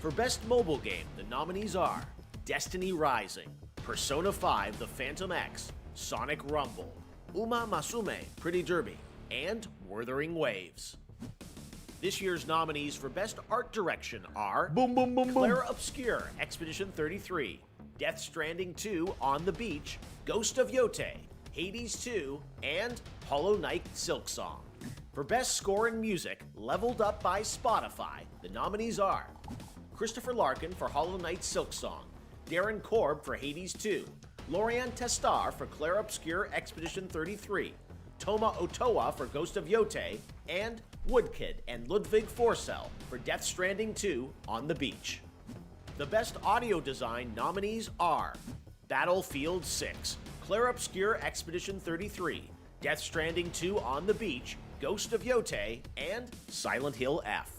For Best Mobile Game, the nominees are Destiny Rising, Persona 5 The Phantom X, Sonic Rumble, Uma Masume Pretty Derby, and Wuthering Waves. This year's nominees for Best Art Direction are Clair Obscur Expedition 33, Death Stranding 2 On the Beach, Ghost of Yote, Hades 2, and Hollow Knight Silksong. For Best Score and Music, leveled up by Spotify, the nominees are Christopher Larkin for Hollow Knight Silksong, Darren Korb for Hades 2, Lorian Testar for Clair Obscur Expedition 33, Toma Otoa for Ghost of Yote, and Woodkid and Ludwig Forsell for Death Stranding 2 On the Beach. The Best Audio Design nominees are Battlefield 6, Clair Obscur Expedition 33, Death Stranding 2 On the Beach, Ghost of Yote, and Silent Hill F.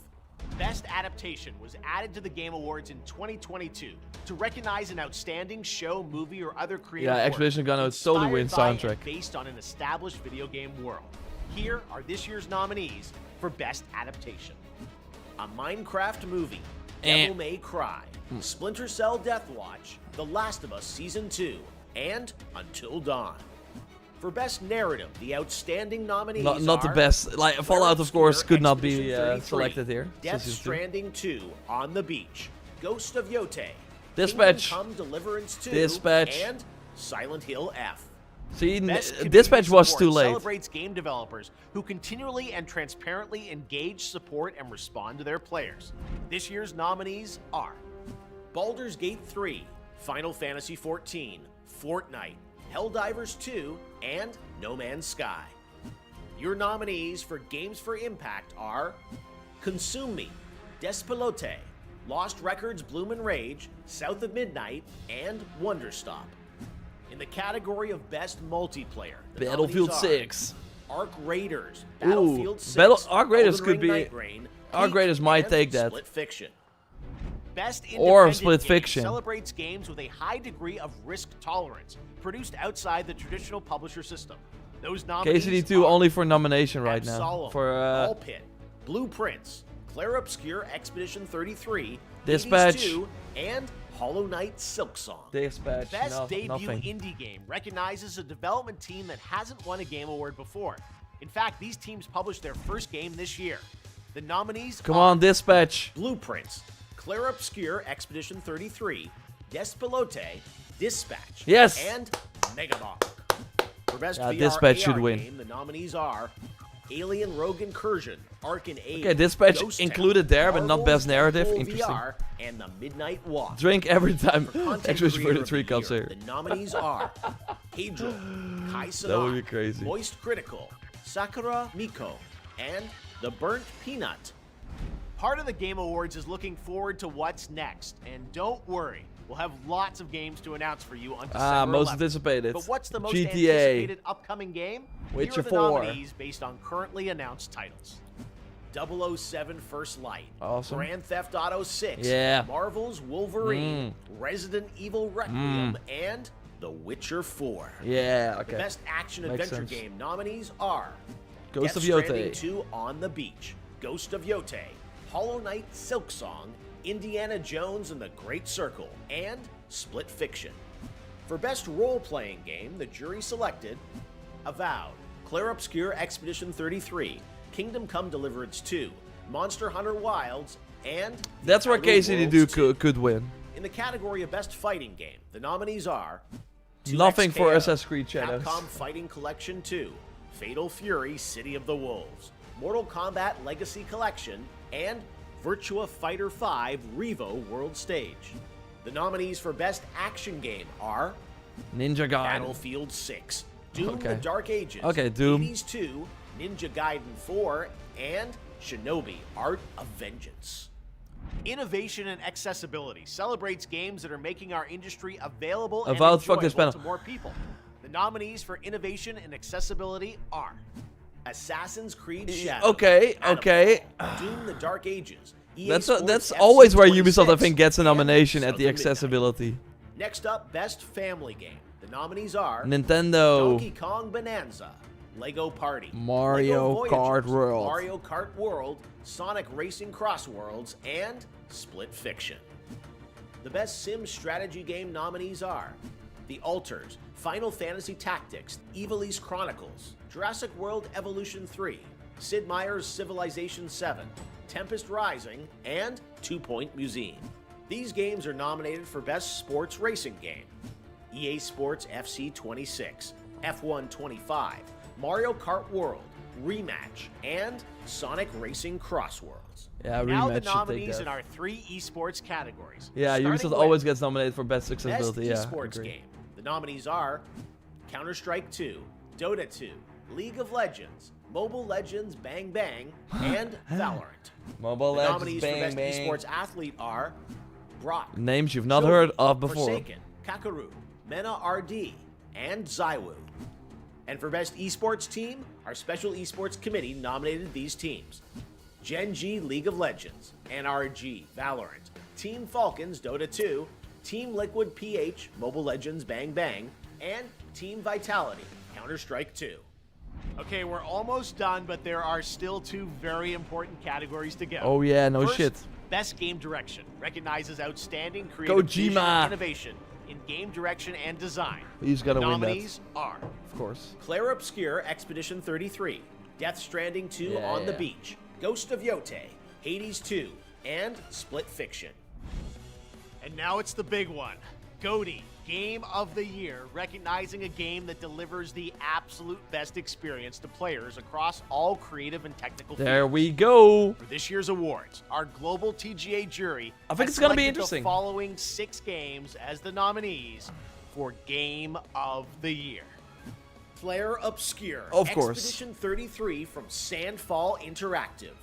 Best Adaptation was added to the Game Awards in 2022 to recognize an outstanding show, movie, or other creative work Expedition gonna totally win inspired by soundtrack. and based on an established video game world. Here are this year's nominees for Best Adaptation. A Minecraft Movie, Devil May Cry, Splinter Cell Deathwatch, The Last of Us Season 2, and Until Dawn. For Best Narrative, the outstanding nominees not the best. Like Fallout, of course, could not be selected here. Death Stranding 2, On the Beach, Ghost of Yote, Dispatch, Kingdom Come Deliverance 2, Dispatch, and Silent Hill F. See, Best Dispatch was Support too late. Celebrates game developers who continually and transparently engage, support, and respond to their players. This year's nominees are Baldur's Gate 3, Final Fantasy XIV, Fortnite, Helldivers 2, and No Man's Sky. Your nominees for Games for Impact are Consume Me, Despelote, Lost Records Bloom and Rage, South of Midnight, and Wonderstop. In the category of Best Multiplayer, the Battlefield nominees are 6. Arc Raiders, Battlefield 6, Arc Raiders Elden could Ring be. Night Rain, Arc Peak, Raiders might and take that. Split Fiction. Best Or Independent Split Game Fiction. celebrates games with a high degree of risk tolerance, produced outside the traditional publisher system. Those nominees KCD2 are only for nomination right now. Absolum, For Ball Pit, Blueprints, Clair Obscure Expedition 33, Dispatch. Hades 2, and Hollow Knight Silksong. Dispatch. Best debut nothing. indie game recognizes a development team that hasn't won a Game Award before. In fact, these teams published their first game this year. The nominees Come are on, Dispatch. Blueprints, Clair Obscure Expedition 33, Despelote, Dispatch, Yes. and Megabox. For Best Yeah, VR Dispatch AR should win. game, the nominees are Alien Rogue Incursion, Arcane Age, Okay, Dispatch Ghost included Town, there, but not Marvel's best narrative. Deadpool Interesting. VR, and the Midnight Walk. Drink every time For Content Expedition Creator of 33 the comes Year, here. The nominees are Pedro, Kai That would be Sanat, crazy. Moist Critical, Sakura Miko, and The Burnt Peanut. Part of the Game Awards is looking forward to what's next, and don't worry, we'll have lots of games to announce for you on December Most 11th. anticipated. But what's the most GTA. anticipated upcoming game? Witcher Here are the 4. nominees based on currently announced titles. 007 First Light, Awesome. Grand Theft Auto 6, Yeah. Marvel's Wolverine, Resident Evil Requiem, and The Witcher 4. Yeah, The okay. best action Makes adventure sense. game nominees are Ghost Death of Yote. Stranding 2 On the Beach, Ghost of Yote, Hollow Knight Silksong, Indiana Jones and the Great Circle, and Split Fiction. For best role-playing game, the jury selected Avowed, Clair Obscure Expedition 33, Kingdom Come Deliverance 2, Monster Hunter Wilds, and The That's where Outer KCD2 Worlds 2. could win. In the category of best fighting game, the nominees are 2XKO, Nothing for Assassin's Creed Shadows. Capcom Fighting Collection 2, Fatal Fury City of the Wolves, Mortal Kombat Legacy Collection, and Virtua Fighter 5 Revo World Stage. The nominees for best action game are Ninja Gaiden. Battlefield 6, Doom Okay. The Dark Ages, Okay, Doom. Hades 2, Ninja Gaiden 4, and Shinobi Art of Vengeance. Innovation and accessibility celebrates games that are making our industry available and Avowed, fuck this enjoyable panel. to more people. The nominees for innovation and accessibility are Assassin's Creed Shadows, Okay, okay. Doom The Dark Ages, EA That's Sports always where FC Ubisoft, I think, 26, gets a and nomination at Sons the of Midnight. accessibility. Next up, Best Family Game. The nominees are Nintendo. Donkey Kong Bonanza, Lego Party, Mario Lego Kart Voyagers, World. Mario Kart World, Sonic Racing Cross Worlds, and Split Fiction. The Best Sim Strategy Game nominees are The Alters, Final Fantasy Tactics, Ivalice Chronicles, Jurassic World Evolution 3, Sid Meier's Civilization 7, Tempest Rising, and 2 Point Museum. These games are nominated for Best Sports Racing Game. EA Sports FC 26, F1 25, Mario Kart World, Rematch, and Sonic Racing Cross Worlds. Yeah, Now Rematch the should take nominees that. in our 3 esports categories. Yeah, Starting Ubisoft with always gets nominated for best Best accessibility. Yeah, esports agree. game. The nominees are Counter-Strike 2, Dota 2, League of Legends, Mobile Legends Bang Bang, and Valorant. Mobile The Legends, nominees bang, for Best bang. Esports Athlete are Brock, Names you've not Zoe, heard of before. Forsaken, Kakaru, Mena RD, and Zywoo. And for Best Esports Team, our Special Esports Committee nominated these teams. Gen G League of Legends, NRG Valorant, Team Falcons Dota 2, Team Liquid PH Mobile Legends Bang Bang, and Team Vitality Counter-Strike 2. Okay, we're almost done, but there are still 2 very important categories to go. Oh yeah, no First, shit. Best Game Direction recognizes outstanding creative vision Kojima. and innovation in game direction and design. He's gotta win that. Nominees are Of course. Clair Obscure Expedition 33, Death Stranding 2 Yeah, On the yeah. Beach, Ghost of Yote, Hades 2, and Split Fiction. And now it's the big one. GOTY, Game of the Year, recognizing a game that delivers the absolute best experience to players across all creative and technical There fields. we go. For this year's awards, our global TGA jury I think has it's gonna be selected interesting. the following 6 games as the nominees for Game of the Year. Clair Obscure, Of course. Expedition 33 from Sandfall Interactive.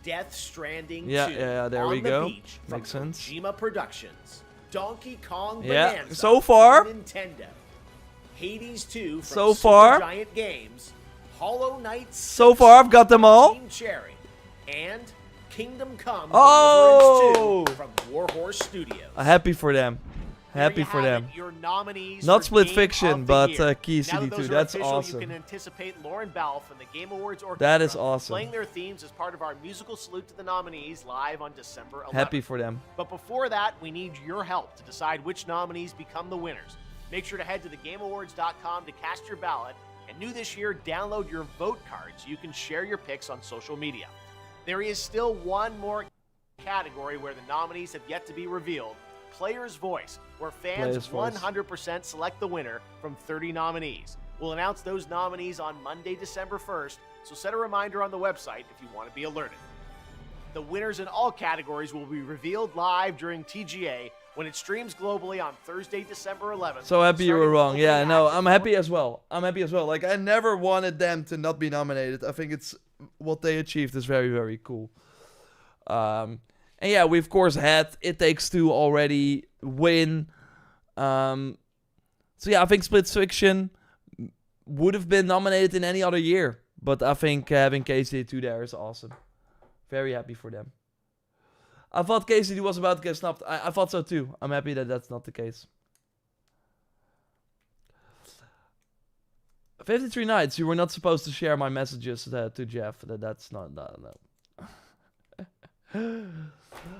Death Stranding 2, Yeah, there On we the go. Beach from Makes sense. Kojima Productions. Donkey Kong Yeah, Bonanza so far. from Nintendo. Hades 2 from So far. Giant Games. Hollow Knight So far, I've got them all. Team Cherry, and Kingdom Come Oh! Deliverance 2 from Warhorse Studios. Happy for them. There Happy you for have them. it, your nominees Not for Split Game Fiction, of the but Year. Key Now City that 2. those are That's official, awesome. You can anticipate Lauren Balfe and the Game Awards Orchestra That is awesome. playing their themes as part of our musical salute to the nominees live on December 11th. Happy for them. But before that, we need your help to decide which nominees become the winners. Make sure to head to thegameawards.com to cast your ballot, and new this year, download your vote card so you can share your picks on social media. There is still one more category where the nominees have yet to be revealed: Player's Voice, where fans Player's Voice. 100% select the winner from 30 nominees. We'll announce those nominees on Monday, December 1st, so set a reminder on the website if you want to be alerted. The winners in all categories will be revealed live during TGA when it streams globally on Thursday, December 11th. So happy you were starting wrong. Yeah, opening no, act I'm at happy as well. I'm happy as well. Like, I never wanted them to not be nominated. I think it's what they achieved is very, very cool. And yeah, we of course had It Takes Two already win. So yeah, I think Split Fiction would have been nominated in any other year. But I think having KCD2 there is awesome. Very happy for them. I thought KCD was about to get snubbed. I thought so too. I'm happy that that's not the case. 53 nights. You were not supposed to share my messages to Jeff. That's not... No.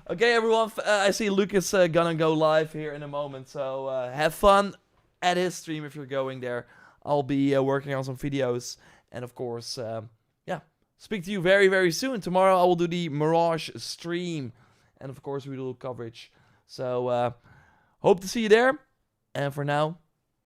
Okay, everyone. I see Lucas gonna go live here in a moment. So have fun at his stream if you're going there. I'll be working on some videos. And of course, yeah, speak to you very, very soon. Tomorrow I will do the Mirage stream. And of course, we do coverage. So hope to see you there. And for now,